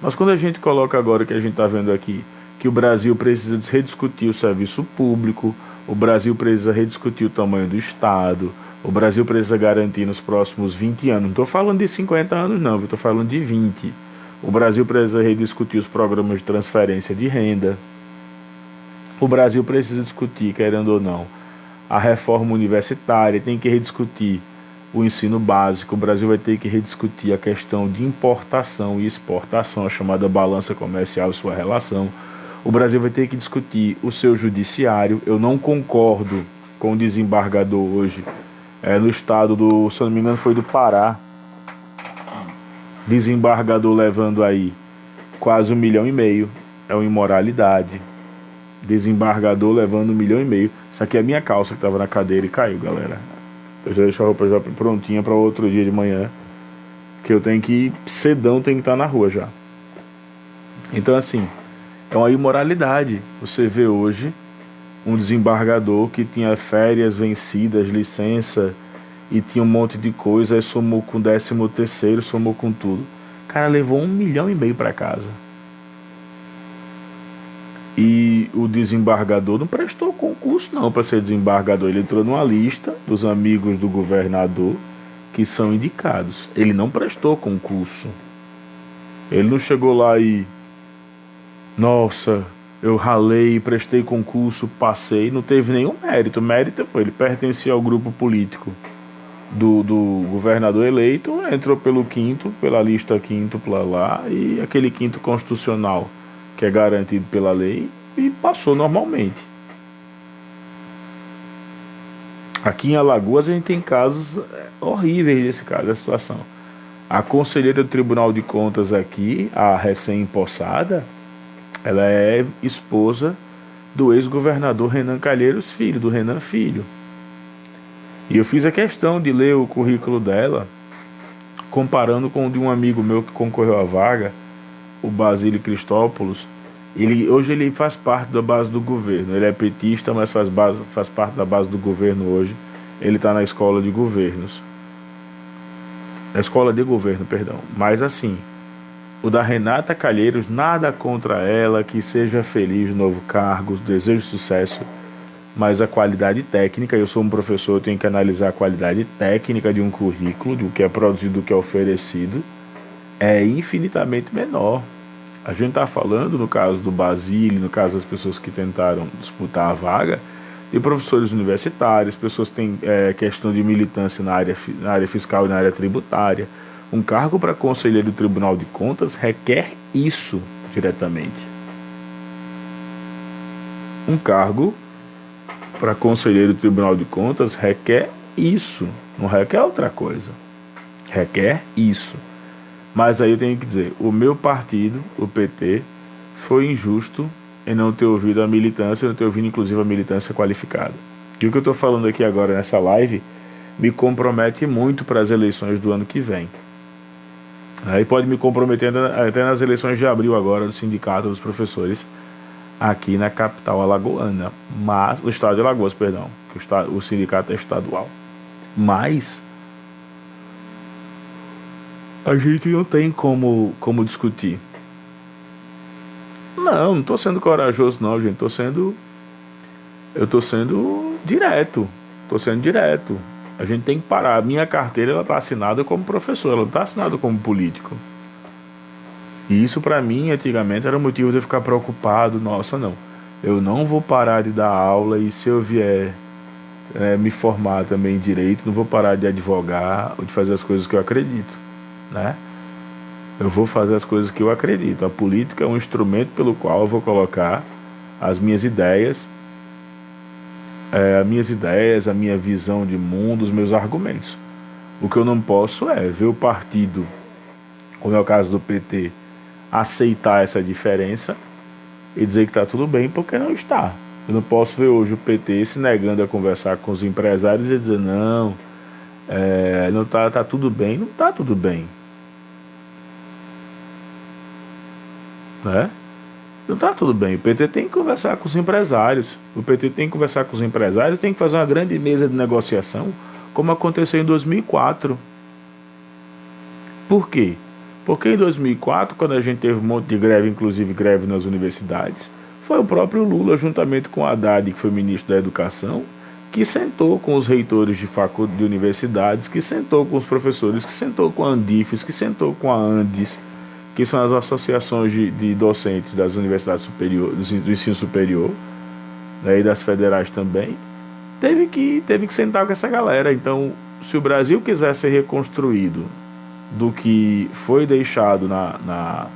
Mas quando a gente coloca agora que a gente está vendo aqui que o Brasil precisa rediscutir o serviço público, o Brasil precisa rediscutir o tamanho do Estado, o Brasil precisa garantir nos próximos 20 anos, não estou falando de 50 anos não, estou falando de 20. O Brasil precisa rediscutir os programas de transferência de renda. O Brasil precisa discutir, querendo ou não, a reforma universitária, tem que rediscutir o ensino básico. O Brasil vai ter que rediscutir a questão de importação e exportação, a chamada balança comercial e sua relação. O Brasil vai ter que discutir o seu judiciário. Eu não concordo com o desembargador hoje, no estado do, se não me engano, foi do Pará, desembargador levando aí quase 1,5 milhão. É uma imoralidade. Desembargador levando 1,5 milhão. Isso aqui é a minha calça que estava na cadeira e caiu, galera. Eu já deixo a roupa já prontinha para outro dia de manhã, que eu tenho que ir cedão, tenho que estar na rua já. Então assim, é uma imoralidade. Você vê hoje um desembargador que tinha férias vencidas, licença, e tinha um monte de coisa, aí somou com 13º, somou com tudo. O cara levou 1,5 milhão para casa. E o desembargador não prestou concurso não para ser desembargador. Ele entrou numa lista dos amigos do governador que são indicados. Ele não prestou concurso. Ele não chegou lá e... Nossa, eu ralei, prestei concurso, passei. Não teve nenhum mérito. O mérito foi, ele pertencia ao grupo político do governador eleito, entrou pela lista quíntupla lá, e aquele quinto constitucional que é garantido pela lei, e passou normalmente. Aqui em Alagoas a gente tem casos horríveis desse caso, da situação. A conselheira do Tribunal de Contas aqui, a recém-empossada, ela é esposa do ex-governador Renan Calheiros Filho, do Renan Filho. E eu fiz a questão de ler o currículo dela, comparando com o de um amigo meu que concorreu à vaga, o Basílio Cristópolis. Hoje ele faz parte da base do governo. Ele é petista, mas faz parte da base do governo hoje. Ele está na escola de governos. Na escola de governo, perdão. Mas assim, o da Renata Calheiros, nada contra ela, que seja feliz no novo cargo, desejo sucesso, mas a qualidade técnica, eu sou um professor, eu tenho que analisar a qualidade técnica de um currículo, do que é produzido, do que é oferecido, é infinitamente menor. A gente está falando, no caso do Basílio, no caso das pessoas que tentaram disputar a vaga, de professores universitários, pessoas que têm questão de militância na área fiscal e na área tributária. Um cargo para conselheiro do Tribunal de Contas requer isso diretamente. Um cargo para conselheiro do Tribunal de Contas requer isso, não requer outra coisa. Requer isso. Mas aí eu tenho que dizer, o meu partido, o PT, foi injusto em não ter ouvido a militância, não ter ouvido inclusive a militância qualificada. E o que eu estou falando aqui agora nessa live me compromete muito para as eleições do ano que vem. Aí pode me comprometer até nas eleições de abril agora do Sindicato dos Professores aqui na capital alagoana, mas o estado de Alagoas, perdão, que o sindicato é estadual. Mas a gente não tem como discutir. Não estou sendo corajoso não, gente. Eu estou sendo direto. A gente tem que parar. A minha carteira ela está assinada como professor, ela não está assinada como político. E isso para mim, antigamente, era motivo de eu ficar preocupado. Nossa, não. Eu não vou parar de dar aula, e se eu vier me formar também em direito, não vou parar de advogar ou de fazer as coisas que eu acredito. né? Eu vou fazer as coisas que eu acredito. A política é um instrumento pelo qual eu vou colocar as minhas ideias, a minha visão de mundo, os meus argumentos. O que eu não posso é ver o partido, como é o caso do PT, aceitar essa diferença e dizer que está tudo bem, porque não está. Eu não posso ver hoje o PT se negando a conversar com os empresários e dizer não, não tá tudo bem. Não está tudo bem, né? Não está tudo bem. O PT tem que conversar com os empresários. O PT tem que conversar com os empresários, tem que fazer uma grande mesa de negociação, como aconteceu em 2004. Por quê? Porque em 2004, quando a gente teve um monte de greve, inclusive greve nas universidades, foi o próprio Lula, juntamente com Haddad, que foi ministro da Educação, que sentou com os reitores de universidades, que sentou com os professores, que sentou com a Andifes, que sentou com a Andes, que são as associações de docentes das universidades superiores, do ensino superior, né, e das federais também, teve que sentar com essa galera. Então, se o Brasil quiser ser reconstruído do que foi deixado na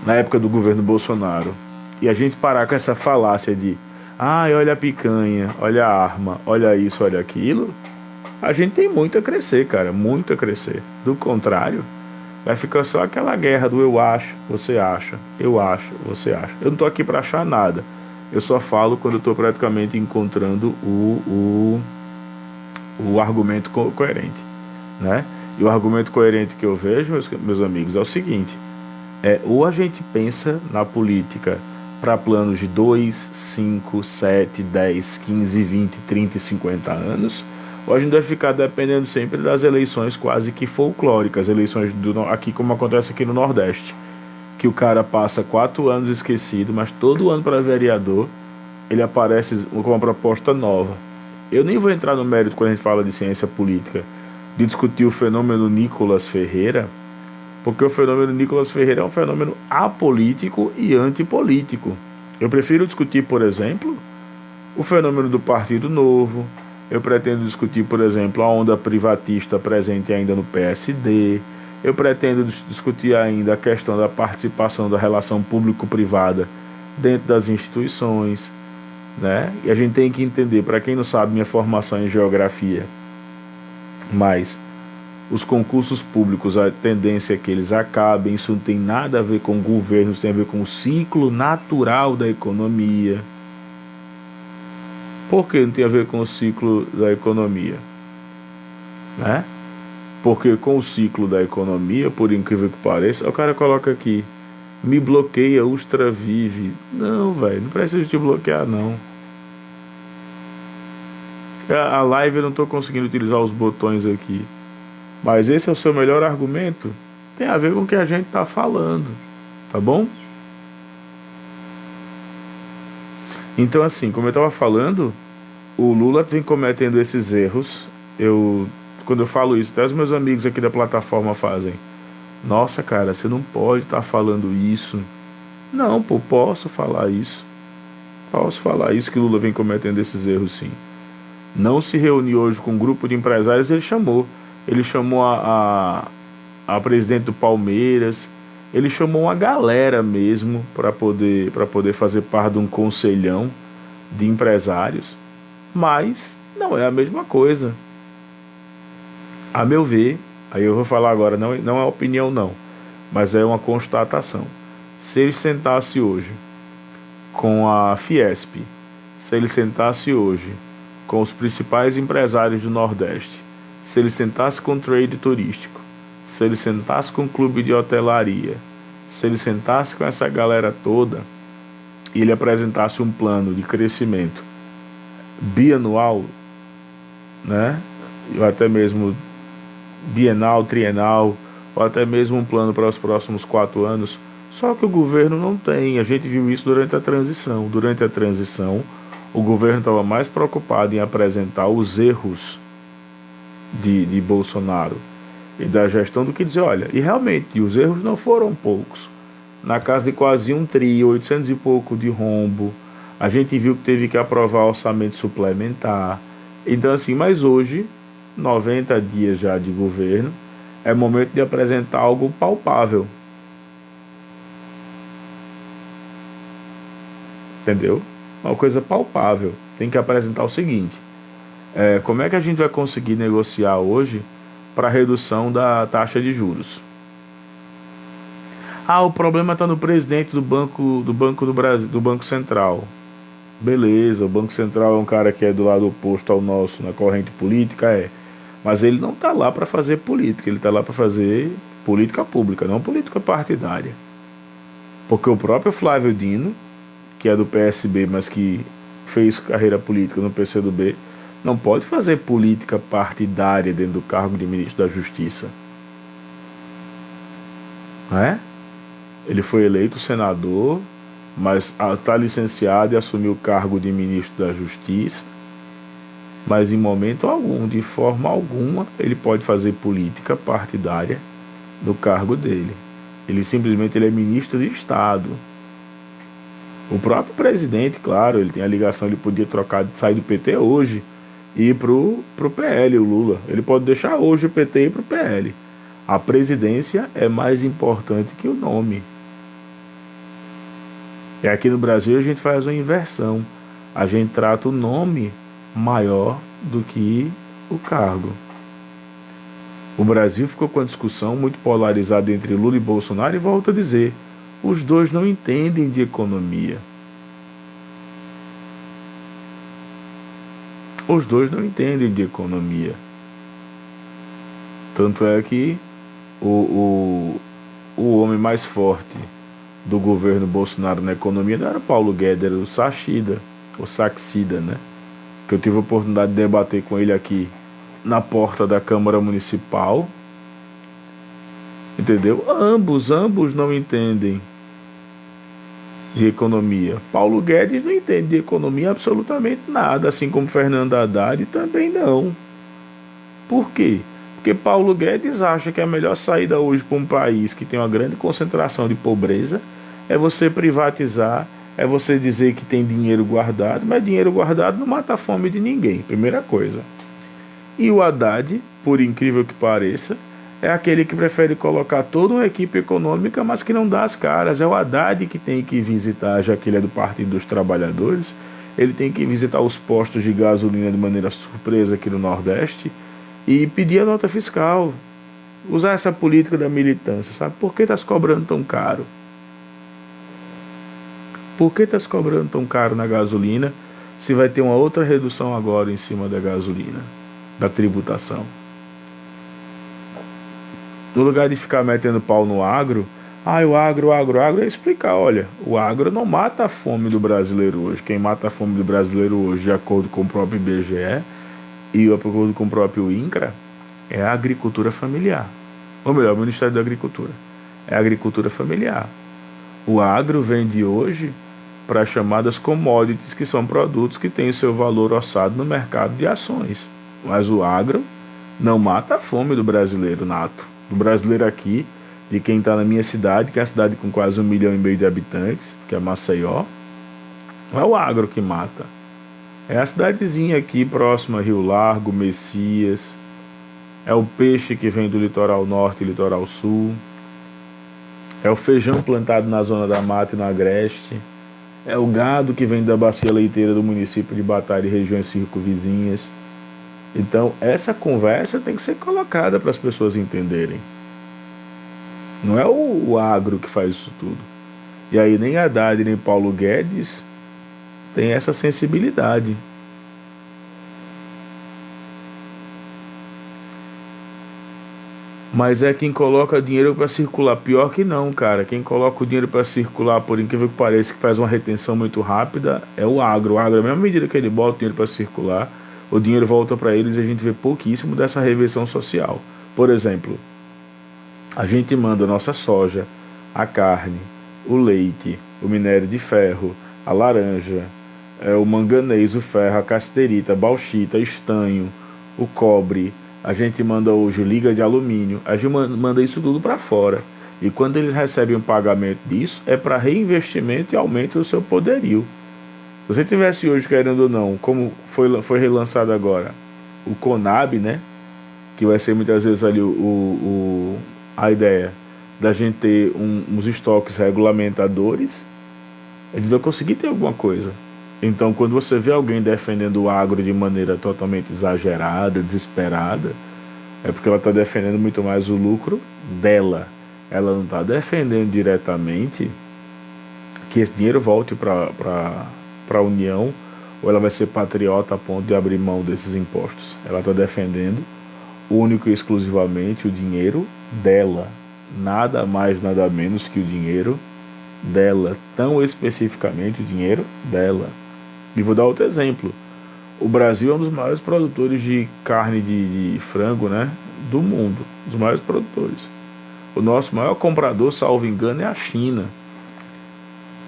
época do governo Bolsonaro, e a gente parar com essa falácia de olha a picanha, olha a arma, olha isso, olha aquilo, a gente tem muito a crescer, cara, muito a crescer. Do contrário, vai ficar só aquela guerra do eu acho, você acha, eu acho, você acha. Eu não tô aqui para achar nada. Eu só falo quando eu tô praticamente encontrando o argumento coerente, né? E o argumento coerente que eu vejo, meus amigos, é o seguinte: ou a gente pensa na política para planos de 2, 5, 7, 10, 15, 20, 30 e 50 anos, ou a gente vai ficar dependendo sempre das eleições quase que folclóricas, eleições aqui como acontece aqui no Nordeste, que o cara passa 4 anos esquecido, mas todo ano para vereador ele aparece com uma proposta nova. Eu nem vou entrar no mérito quando a gente fala de ciência política, de discutir o fenômeno Nicolas Ferreira, porque o fenômeno Nicolas Ferreira é um fenômeno apolítico e antipolítico. Eu prefiro discutir, por exemplo, o fenômeno do Partido Novo. Eu pretendo discutir, por exemplo, a onda privatista presente ainda no PSD. Eu pretendo discutir ainda a questão da participação da relação público-privada dentro das instituições, né? E a gente tem que entender, para quem não sabe, minha formação em geografia, mas os concursos públicos, a tendência é que eles acabem. Isso não tem nada a ver com governos, tem a ver com o ciclo natural da economia. Por que não tem a ver com o ciclo da economia? Né? Porque com o ciclo da economia, por incrível que pareça, o cara coloca aqui, me bloqueia, Ustra vive. Não, velho, não precisa te bloquear, não. A live eu não estou conseguindo utilizar os botões aqui. Mas esse é o seu melhor argumento? Tem a ver com o que a gente está falando, tá bom? Então, assim, como eu estava falando, o Lula vem cometendo esses erros. Quando eu falo isso, até os meus amigos aqui da plataforma fazem: nossa, cara, você não pode estar falando isso. Não, pô, posso falar isso. Posso falar isso, que o Lula vem cometendo esses erros, sim. Não se reuniu hoje com um grupo de empresários, ele chamou. Ele chamou a presidente do Palmeiras. Ele chamou uma galera mesmo para poder fazer parte de um conselhão de empresários. Mas não é a mesma coisa. A meu ver, aí eu vou falar agora, não é opinião não, mas é uma constatação. Se ele sentasse hoje com a Fiesp, se ele sentasse hoje com os principais empresários do Nordeste, se ele sentasse com o trade turístico, se ele sentasse com o clube de hotelaria, se ele sentasse com essa galera toda e ele apresentasse um plano de crescimento bianual, né? Ou até mesmo bienal, trienal, ou até mesmo um plano para os próximos 4 anos. Só que o governo não tem. A gente viu isso durante a transição. Durante a transição, o governo estava mais preocupado em apresentar os erros de Bolsonaro e da gestão do que dizer, olha, e realmente os erros não foram poucos. Na casa de quase 1 tri, 800 e pouco de rombo. A gente viu que teve que aprovar orçamento suplementar. Então assim, mas hoje, 90 dias já de governo, É momento de apresentar algo palpável. Entendeu? Uma coisa palpável. Tem que apresentar o seguinte: como é que a gente vai conseguir negociar hoje para redução da taxa de juros? Ah, o problema está no presidente do Banco do Brasil, do Banco Central. Beleza, o Banco Central é um cara que é do lado oposto ao nosso na corrente política, mas ele não está lá para fazer política, ele está lá para fazer política pública, não política partidária. Porque o próprio Flávio Dino, que é do PSB, mas que fez carreira política no PCdoB, não pode fazer política partidária dentro do cargo de ministro da Justiça. Não é? Ele foi eleito senador, mas está licenciado e assumiu o cargo de ministro da Justiça. Mas em momento algum, de forma alguma, ele pode fazer política partidária no cargo dele. Ele simplesmente é ministro de Estado. O próprio presidente, claro, ele tem a ligação, ele podia sair do PT hoje e ir pro PL, o Lula. Ele pode deixar hoje o PT e ir pro PL. A presidência é mais importante que o nome. E aqui no Brasil a gente faz uma inversão. A gente trata o nome maior do que o cargo. O Brasil ficou com a discussão muito polarizada entre Lula e Bolsonaro e volto a dizer, os dois não entendem de economia. Os dois não entendem de economia. Tanto é que o homem mais forte do governo Bolsonaro na economia não era Paulo Guedes, era o Saxida, né? Que eu tive a oportunidade de debater com ele aqui na porta da Câmara Municipal. Entendeu? Ambos não entendem de economia. Paulo Guedes não entende de economia absolutamente nada, assim como Fernando Haddad também não. Por quê? Porque Paulo Guedes acha que a melhor saída hoje para um país que tem uma grande concentração de pobreza é você privatizar, é você dizer que tem dinheiro guardado, mas dinheiro guardado não mata a fome de ninguém, primeira coisa. E o Haddad, por incrível que pareça, é aquele que prefere colocar toda uma equipe econômica, mas que não dá as caras. É o Haddad que tem que visitar, já que ele é do Partido dos Trabalhadores, ele tem que visitar os postos de gasolina de maneira surpresa aqui no Nordeste e pedir a nota fiscal. Usar essa política da militância, sabe? Por que está se cobrando tão caro? Por que está se cobrando tão caro na gasolina se vai ter uma outra redução agora em cima da gasolina, da tributação? No lugar de ficar metendo pau no agro, o agro, é explicar, olha, o agro não mata a fome do brasileiro hoje. Quem mata a fome do brasileiro hoje, de acordo com o próprio IBGE e de acordo com o próprio INCRA, é a agricultura familiar. Ou melhor, o Ministério da Agricultura. É a agricultura familiar. O agro vende hoje para as chamadas commodities, que são produtos que têm o seu valor orçado no mercado de ações. Mas o agro não mata a fome do brasileiro nato. Do brasileiro aqui, de quem está na minha cidade, que é a cidade com quase 1,5 milhão de habitantes, que é Maceió. Não é o agro que mata. É a cidadezinha aqui próxima a Rio Largo, Messias. É o peixe que vem do litoral norte e litoral sul. É o feijão plantado na zona da mata e no agreste. É o gado que vem da bacia leiteira do município de Batalha e regiões circunvizinhas. Então, essa conversa tem que ser colocada para as pessoas entenderem. Não é o agro que faz isso tudo. E aí nem Haddad nem Paulo Guedes tem essa sensibilidade. Mas é quem coloca dinheiro para circular. Pior que não, cara. Quem coloca o dinheiro para circular, por incrível que pareça, que faz uma retenção muito rápida, é o agro. O agro, à mesma medida que ele bota o dinheiro para circular, o dinheiro volta para eles e a gente vê pouquíssimo dessa reversão social. Por exemplo, a gente manda a nossa soja, a carne, o leite, o minério de ferro, a laranja, o manganês, o ferro, a casterita, a bauxita, estanho, o cobre. A gente manda hoje liga de alumínio, a gente manda isso tudo para fora. E quando eles recebem um pagamento disso, é para reinvestimento e aumento do seu poderio. Se você tivesse hoje, querendo ou não, como foi relançado agora, o Conab, né? que vai ser muitas vezes ali a ideia da gente ter uns estoques regulamentadores, a gente vai conseguir ter alguma coisa. Então, quando você vê alguém defendendo o agro de maneira totalmente exagerada, desesperada, é porque ela está defendendo muito mais o lucro dela. Ela não está defendendo diretamente que esse dinheiro volte para a União, ou ela vai ser patriota a ponto de abrir mão desses impostos. Ela está defendendo único e exclusivamente o dinheiro dela. Nada mais, nada menos que o dinheiro dela. Tão especificamente o dinheiro dela. E vou dar outro exemplo. O Brasil é um dos maiores produtores de carne de frango, né, do mundo. Os maiores produtores. O nosso maior comprador, salvo engano, é a China.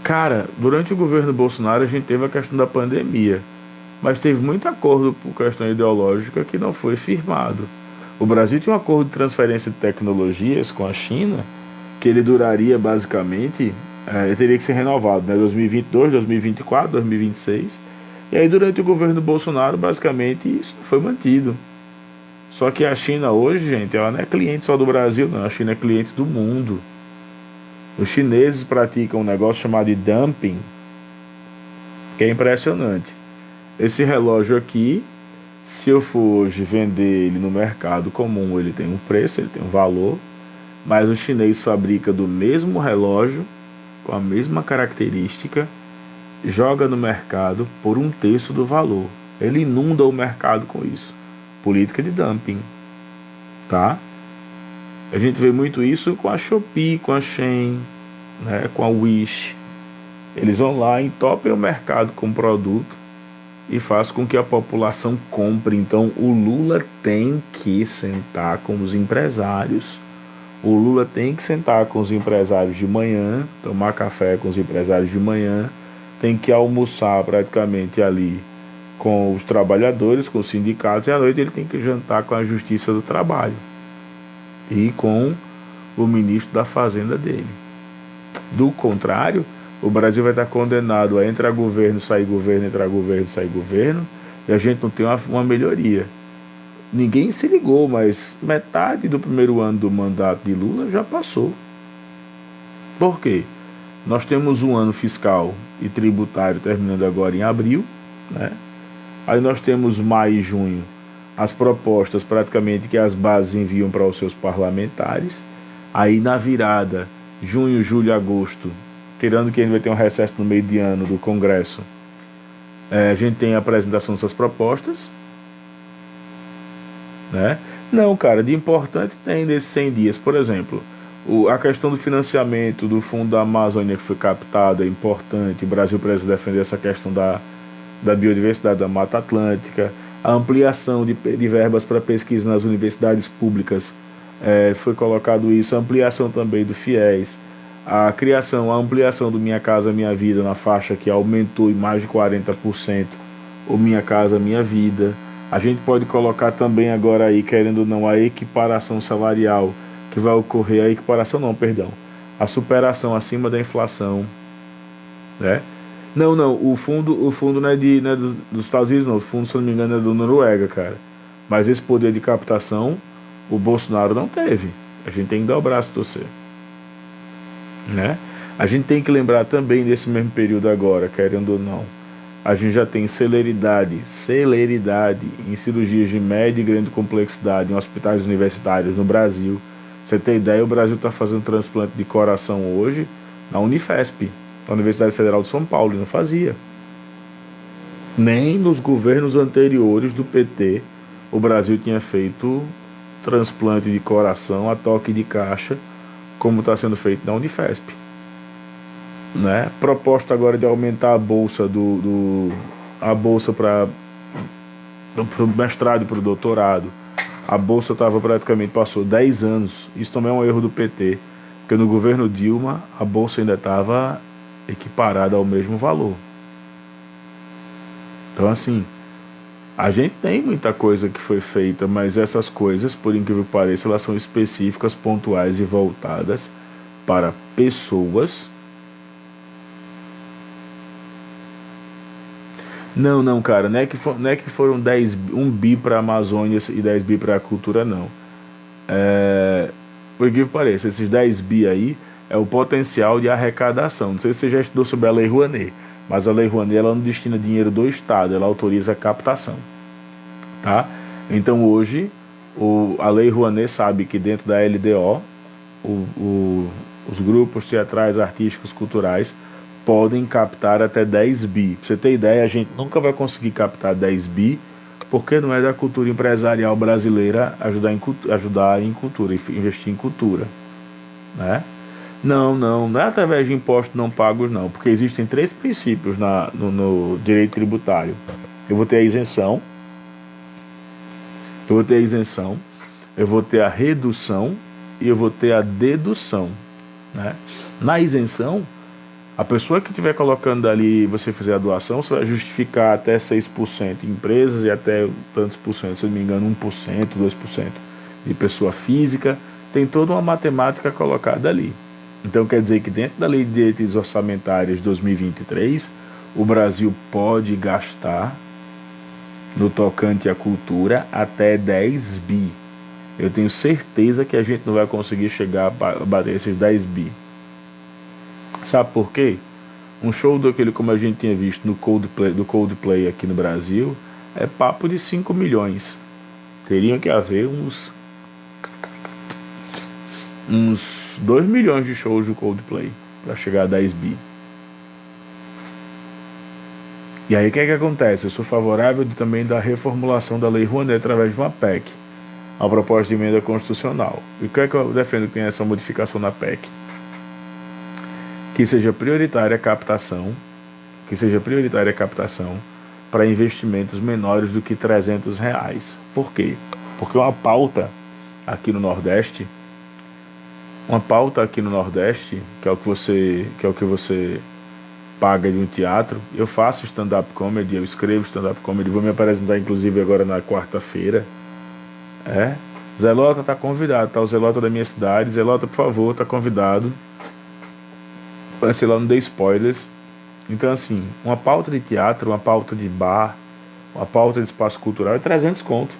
Cara, durante o governo Bolsonaro a gente teve a questão da pandemia, mas teve muito acordo por questão ideológica que não foi firmado. O Brasil tinha um acordo de transferência de tecnologias com a China, que ele duraria basicamente, ele teria que ser renovado, né, 2022, 2024, 2026. E aí durante o governo Bolsonaro, basicamente, isso foi mantido. Só que a China hoje, gente, ela não é cliente só do Brasil, não. A China é cliente do mundo. Os chineses praticam um negócio chamado de dumping, que é impressionante. Esse relógio aqui, se eu for hoje vender ele no mercado comum, ele tem um preço, ele tem um valor, mas o chinês fabrica do mesmo relógio, com a mesma característica, joga no mercado por um terço do valor. Ele inunda o mercado com isso. Política de dumping, tá? A gente vê muito isso com a Shopee, com a Shein, né, com a Wish. Eles vão lá, entopem o mercado com produto e faz com que a população compre. Então o Lula tem que sentar com os empresários. O Lula tem que sentar com os empresários de manhã, tomar café com os empresários de manhã, tem que almoçar praticamente ali com os trabalhadores, com os sindicatos, e à noite ele tem que jantar com a Justiça do Trabalho e com o ministro da Fazenda dele. Do contrário, o Brasil vai estar condenado a entrar governo, sair governo, entrar governo, sair governo, e a gente não tem uma melhoria. Ninguém se ligou, mas metade do primeiro ano do mandato de Lula já passou. Por quê? Nós temos um ano fiscal e tributário terminando agora em abril, né? Aí nós temos maio e junho, as propostas praticamente que as bases enviam para os seus parlamentares. Aí na virada, junho, julho, agosto, tirando que a gente vai ter um recesso no meio de ano do Congresso, a gente tem a apresentação dessas propostas, né? Não, cara, de importante tem nesses 100 dias, por exemplo, a questão do financiamento do Fundo da Amazônia que foi captado é importante. O Brasil precisa defender essa questão da biodiversidade da Mata Atlântica, a ampliação de verbas para pesquisa nas universidades públicas, foi colocado isso, a ampliação também do FIES, a criação, a ampliação do Minha Casa Minha Vida na faixa que aumentou em mais de 40%, o Minha Casa Minha Vida. A gente pode colocar também agora aí, querendo ou não, a equiparação salarial, que vai ocorrer, a equiparação não, perdão, a superação acima da inflação, né? Não, o fundo não é, não é dos Estados Unidos, não. O fundo, se eu não me engano, é do Noruega, cara. Mas esse poder de captação, o Bolsonaro não teve. A gente tem que dar o braço a torcer, né? A gente tem que lembrar também desse mesmo período agora, querendo ou não, a gente já tem celeridade em cirurgias de média e grande complexidade em hospitais universitários no Brasil. Você tem ideia, o Brasil está fazendo transplante de coração hoje na Unifesp, na Universidade Federal de São Paulo, e não fazia. Nem nos governos anteriores do PT o Brasil tinha feito transplante de coração a toque de caixa, como está sendo feito na Unifesp, né? Proposta agora de aumentar a bolsa a bolsa para o mestrado e para o doutorado. A bolsa passou 10 anos. Isso também é um erro do PT, porque no governo Dilma a bolsa ainda estava equiparada ao mesmo valor. Então assim, a gente tem muita coisa que foi feita, mas essas coisas, por incrível que pareça, elas são específicas, pontuais e voltadas para pessoas. Não, não, cara, não é que foram 1 bi para a Amazônia e 10 bi para a cultura, não. Por incrível que pareça, esses 10 bi aí é o potencial de arrecadação. Não sei se você já estudou sobre a Lei Rouanet, mas a Lei Rouanet ela não destina dinheiro do Estado, ela autoriza a captação, tá? Então hoje a Lei Rouanet sabe que dentro da LDO os grupos teatrais, artísticos, culturais podem captar até 10 bi. Pra você ter ideia, a gente nunca vai conseguir captar 10 bi porque não é da cultura empresarial brasileira ajudar em cultura, investir em cultura, né? Não, não, não é através de impostos não pagos, não, porque existem três princípios no direito tributário. Eu vou ter a isenção, eu vou ter a isenção, eu vou ter a redução e eu vou ter a dedução, né? Na isenção, a pessoa que estiver colocando ali, você fizer a doação, você vai justificar até 6% em empresas e até tantos por cento, se não me engano, 1%, 2% de pessoa física. Tem toda uma matemática colocada ali. Então quer dizer que dentro da Lei de Diretrizes Orçamentárias de 2023, o Brasil pode gastar no tocante à cultura até 10 bi. Eu tenho certeza que a gente não vai conseguir chegar a bater esses 10 bi. Sabe por quê? Um show daquele como a gente tinha visto do Coldplay aqui no Brasil é papo de 5 milhões. Teriam que haver uns 2 milhões de shows do Coldplay para chegar a 10 bi. E aí o que é que acontece? Eu sou favorável também da reformulação da Lei Rouanet através de uma PEC, uma proposta de emenda constitucional. E o que é que eu defendo que tenha essa modificação na PEC? Que seja prioritária a captação, para investimentos menores do que R$ 300. Por quê? Porque uma pauta aqui no Nordeste, que é o que você paga de um teatro. Eu faço stand-up comedy, eu escrevo stand-up comedy, vou me apresentar inclusive agora na quarta-feira. Zelota tá convidado, tá? O Zelota da minha cidade. Zelota, por favor, tá convidado. Vai ser lá, não dei spoilers. Então, assim, uma pauta de teatro, uma pauta de bar, uma pauta de espaço cultural é 300 conto.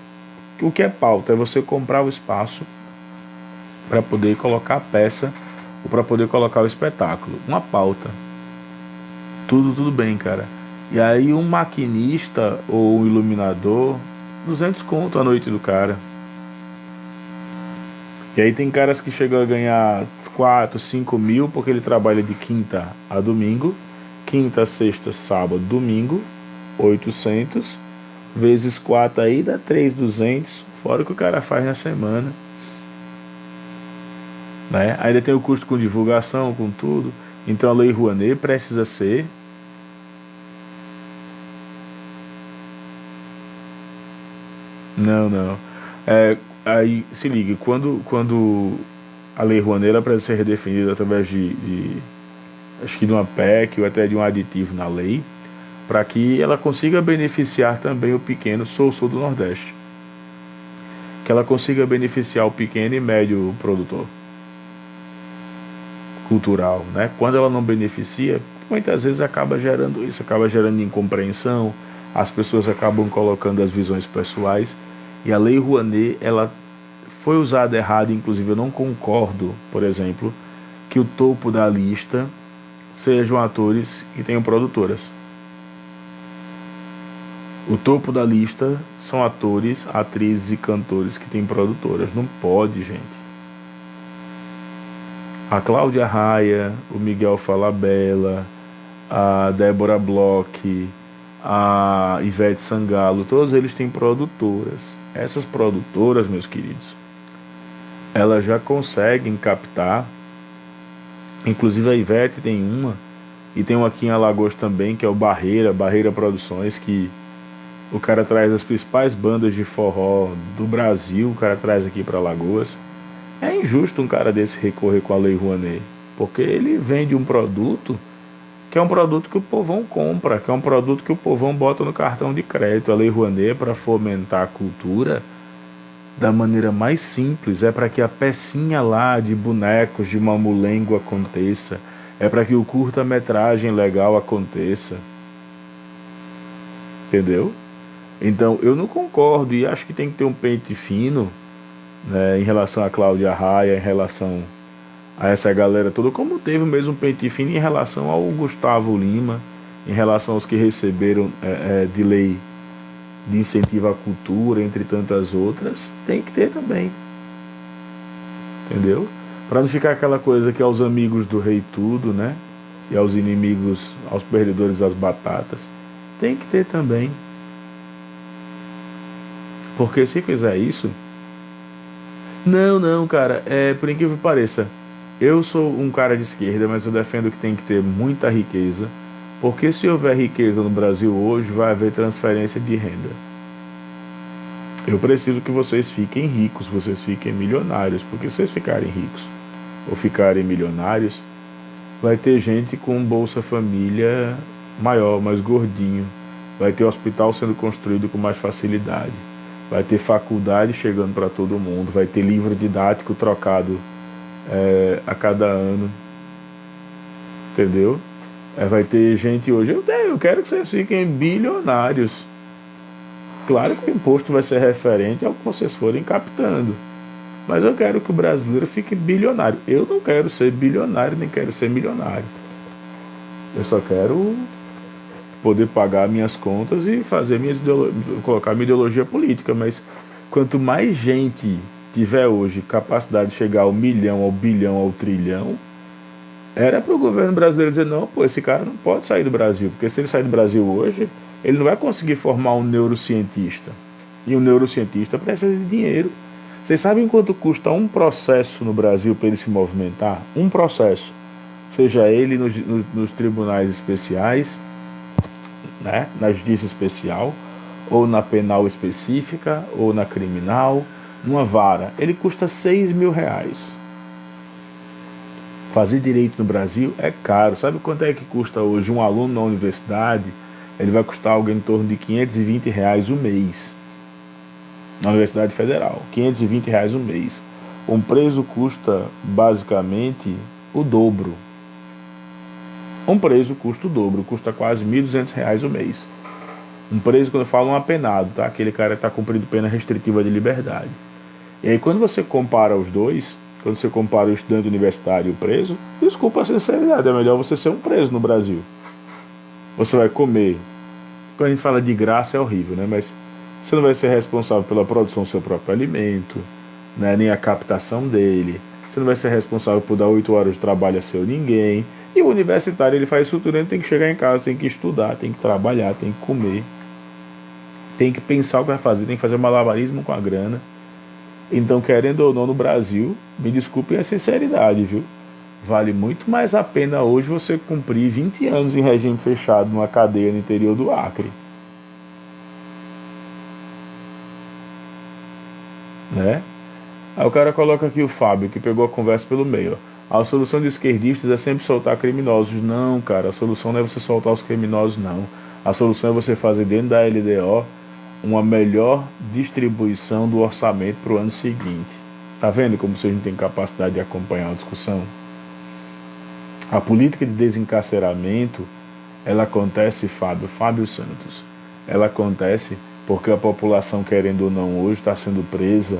O que é pauta? É você comprar o espaço para poder colocar a peça ou para poder colocar o espetáculo. Uma pauta. Tudo bem, cara. E aí um maquinista ou um iluminador, 200 conto a noite do cara. E aí tem caras que chegam a ganhar 4, 5 mil porque ele trabalha de quinta a domingo. Quinta, sexta, sábado, domingo, 800 vezes 4 aí dá 3.200, fora o que o cara faz na semana, né? Ainda tem o custo com divulgação, com tudo. Então a Lei Rouanet precisa ser não. Aí se liga, quando a Lei Rouanet ela precisa ser redefinida através de acho que de uma PEC ou até de um aditivo na lei, para que ela consiga beneficiar também o pequeno, sou do Nordeste, que ela consiga beneficiar o pequeno e médio produtor cultural, né? Quando ela não beneficia, muitas vezes acaba gerando isso, acaba gerando incompreensão, as pessoas acabam colocando as visões pessoais, e a Lei Rouanet, ela foi usada errado, inclusive eu não concordo, por exemplo, que o topo da lista sejam atores e tenham produtoras. O topo da lista são atores, atrizes e cantores que têm produtoras. Não pode, gente. A Cláudia Raia, o Miguel Falabella, a Débora Bloch, a Ivete Sangalo, todos eles têm produtoras. Essas produtoras, meus queridos, elas já conseguem captar. Inclusive a Ivete tem uma, e tem uma aqui em Alagoas também, que é o Barreira Produções, que o cara traz as principais bandas de forró do Brasil, o cara traz aqui para Alagoas. É injusto um cara desse recorrer com a Lei Rouanet, porque ele vende um produto que é um produto que o povão compra, que é um produto que o povão bota no cartão de crédito. A Lei Rouanet é para fomentar a cultura da maneira mais simples, é para que a pecinha lá de bonecos de Mamulengo aconteça, é para que o curta-metragem legal aconteça. entendeu? Então eu não concordo e acho que tem que ter um pente fino, né, em relação a Cláudia Raia, em relação a essa galera toda, como teve o mesmo pente fino em relação ao Gustavo Lima, em relação aos que receberam de lei de incentivo à cultura, entre tantas outras, tem que ter também, entendeu? Para não ficar aquela coisa que aos amigos do rei tudo, né? E aos inimigos, aos perdedores as batatas, tem que ter também. Porque se fizer isso, não, não, cara, por incrível que pareça, eu sou um cara de esquerda, mas eu defendo que tem que ter muita riqueza, porque se houver riqueza no Brasil hoje, vai haver transferência de renda. Eu preciso que vocês fiquem ricos, vocês fiquem milionários, porque se vocês ficarem ricos ou ficarem milionários, vai ter gente com Bolsa Família maior, mais gordinho, vai ter hospital sendo construído com mais facilidade, vai ter faculdade chegando para todo mundo, vai ter livro didático trocado a cada ano, entendeu? Vai ter gente hoje, eu quero que vocês fiquem bilionários. Claro que o imposto vai ser referente ao que vocês forem captando, mas eu quero que o brasileiro fique bilionário. Eu não quero ser bilionário, nem quero ser milionário. Eu só quero poder pagar minhas contas e fazer colocar minha ideologia política, mas quanto mais gente tiver hoje capacidade de chegar ao milhão, ao bilhão, ao trilhão, era para o governo brasileiro dizer, não, pô, esse cara não pode sair do Brasil, porque se ele sair do Brasil hoje, ele não vai conseguir formar um neurocientista. E um neurocientista precisa de dinheiro. Vocês sabem quanto custa um processo no Brasil para ele se movimentar? Um processo. Seja ele nos tribunais especiais, né, na justiça especial, ou na penal específica, ou na criminal, numa vara. Ele custa R$ 6.000. Fazer direito no Brasil é caro. Sabe quanto é que custa hoje um aluno na universidade? Ele vai custar algo em torno de R$ 520 o mês. Na Universidade Federal, R$ 520 o mês. Um preso custa basicamente o dobro. Um preso custa o dobro, custa quase R$ 1.200 o mês. Um preso, quando eu falo, um apenado, tá? Aquele cara que está cumprindo pena restritiva de liberdade. E aí quando você compara os dois, quando você compara o estudante universitário e o preso, desculpa a sinceridade, é melhor você ser um preso no Brasil. Você vai comer. Quando a gente fala de graça é horrível, né? Mas você não vai ser responsável pela produção do seu próprio alimento, né? Nem a captação dele. Você não vai ser responsável por dar 8 horas de trabalho a seu ninguém. E o universitário, ele faz isso tudo, ele tem que chegar em casa, tem que estudar, tem que trabalhar, tem que comer. Tem que pensar o que vai fazer, tem que fazer malabarismo com a grana. Então, querendo ou não, no Brasil, me desculpem a sinceridade, viu? Vale muito mais a pena hoje você cumprir 20 anos em regime fechado numa cadeia no interior do Acre. Né? Aí o cara coloca aqui o Fábio, que pegou a conversa pelo meio. A solução de esquerdistas é sempre soltar criminosos. Não, cara, a solução não é você soltar os criminosos, não. A solução é você fazer dentro da LDO uma melhor distribuição do orçamento para o ano seguinte. Tá vendo como você não tem capacidade de acompanhar a discussão? A política de desencarceramento, ela acontece, Fábio Santos, ela acontece porque a população, querendo ou não, hoje está sendo presa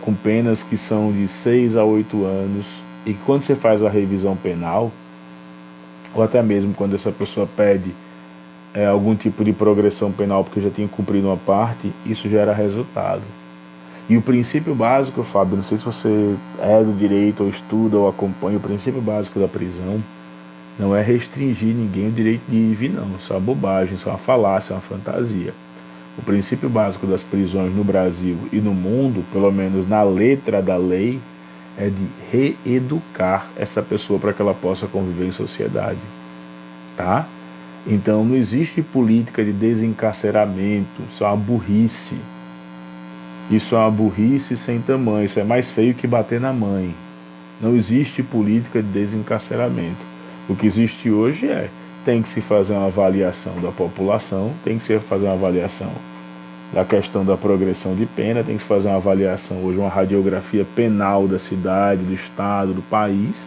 com penas que são de 6 a 8 anos, e quando você faz a revisão penal, ou até mesmo quando essa pessoa pede algum tipo de progressão penal porque já tinha cumprido uma parte, isso gera resultado. E o princípio básico, Fábio, não sei se você é do direito ou estuda ou acompanha, o princípio básico da prisão não é restringir ninguém o direito de ir e vir, não. Isso é uma bobagem, isso é uma falácia, é uma fantasia. O princípio básico das prisões no Brasil e no mundo, pelo menos na letra da lei, é de reeducar essa pessoa para que ela possa conviver em sociedade. Tá? Então não existe política de desencarceramento, isso é uma burrice. Isso é uma burrice sem tamanho, isso é mais feio que bater na mãe. Não existe política de desencarceramento. O que existe hoje tem que se fazer uma avaliação da população, tem que se fazer uma avaliação da questão da progressão de pena, tem que se fazer uma avaliação hoje, uma radiografia penal da cidade, do estado, do país,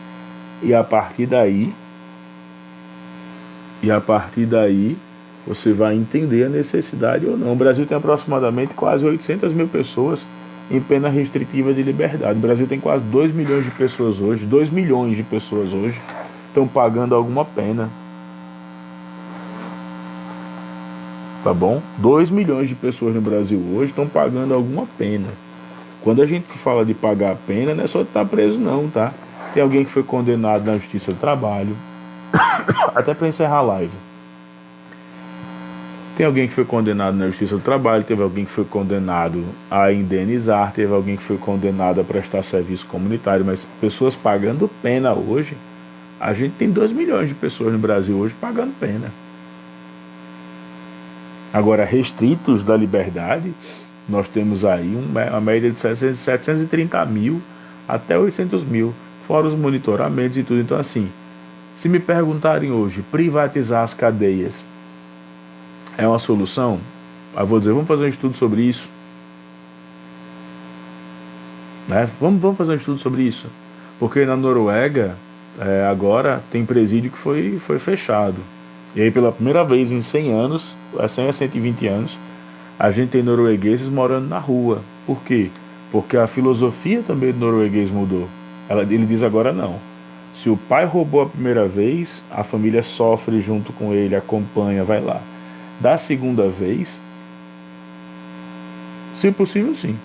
e a partir daí você vai entender a necessidade ou não. O Brasil tem aproximadamente quase 800 mil pessoas em pena restritiva de liberdade. O Brasil tem quase 2 milhões de pessoas hoje, 2 milhões de pessoas hoje estão pagando alguma pena. Tá bom? 2 milhões de pessoas no Brasil hoje estão pagando alguma pena. Quando a gente fala de pagar a pena, não é só de estar preso não, tá? Tem alguém que foi condenado na Justiça do Trabalho, até para encerrar a live. Tem alguém que foi condenado na Justiça do Trabalho, teve alguém que foi condenado a indenizar, teve alguém que foi condenado a prestar serviço comunitário, mas pessoas pagando pena hoje, a gente tem 2 milhões de pessoas no Brasil hoje pagando pena. Agora, restritos da liberdade, nós temos aí uma média de 730 mil até 800 mil, fora os monitoramentos e tudo. Então, assim, se me perguntarem hoje, privatizar as cadeias é uma solução? Eu vou dizer, vamos fazer um estudo sobre isso. Né? Vamos fazer um estudo sobre isso. Porque na Noruega, agora tem presídio que foi fechado. E aí pela primeira vez em 100 anos, 100 a 120 anos, a gente tem noruegueses morando na rua. Por quê? Porque a filosofia também do norueguês mudou. Ele diz agora não. Se o pai roubou a primeira vez, a família sofre junto com ele, acompanha, vai lá. Da segunda vez, se possível sim.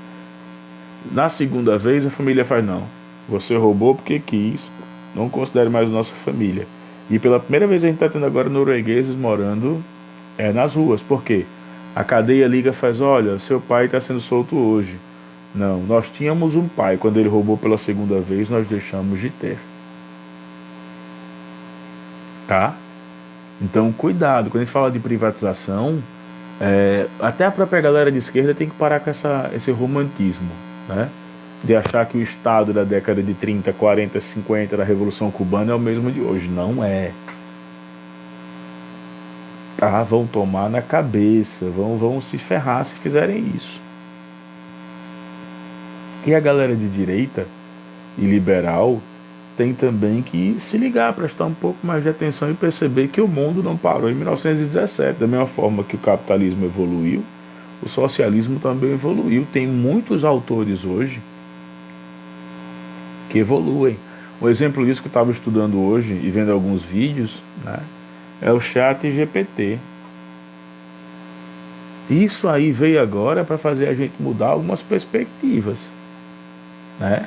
Na segunda vez a família faz não. Você roubou porque quis, não considere mais nossa família. E pela primeira vez a gente está tendo agora noruegueses morando nas ruas. Por quê? A cadeia liga e faz, olha, seu pai está sendo solto hoje. Não, nós tínhamos um pai, quando ele roubou pela segunda vez, nós deixamos de ter. Tá? Então, cuidado, quando a gente fala de privatização, até a própria galera de esquerda tem que parar com esse romantismo, né? De achar que o Estado da década de 30, 40, 50 da Revolução Cubana é o mesmo de hoje. Não é. Tá? Vão tomar na cabeça, vão se ferrar se fizerem isso. E a galera de direita e liberal tem também que se ligar, prestar um pouco mais de atenção e perceber que o mundo não parou em 1917. Da mesma forma que o capitalismo evoluiu, o socialismo também evoluiu. Tem muitos autores hoje que evoluem. Um exemplo disso que eu estava estudando hoje e vendo alguns vídeos, né, é o ChatGPT. Isso aí veio agora para fazer a gente mudar algumas perspectivas, né?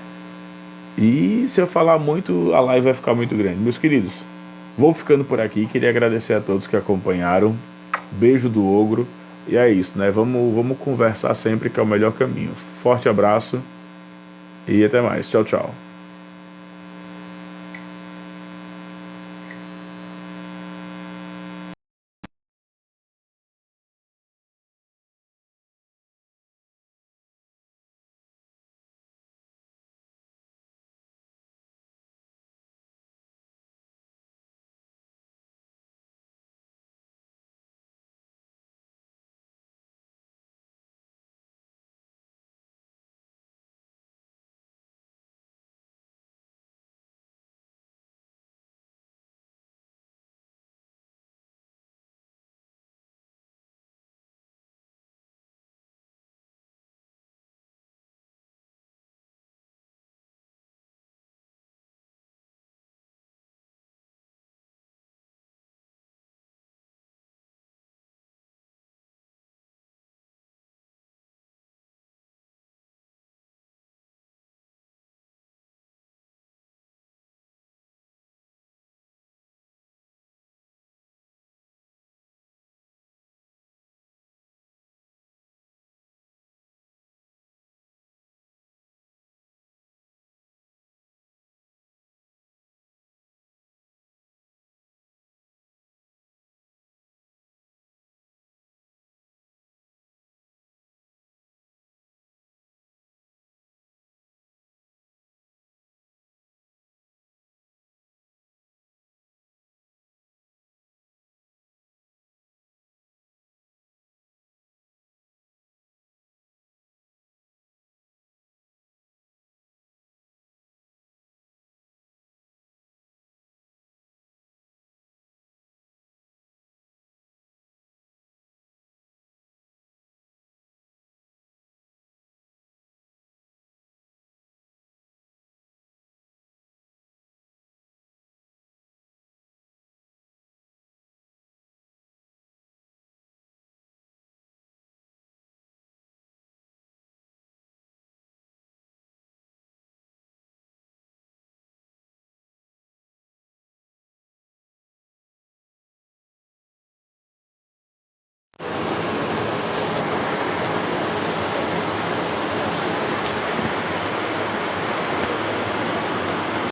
E se eu falar muito, a live vai ficar muito grande. Meus queridos, vou ficando por aqui. Queria agradecer a todos que acompanharam. Beijo do ogro. E é isso, né? Vamos conversar sempre, que é o melhor caminho. Forte abraço e até mais. Tchau, tchau.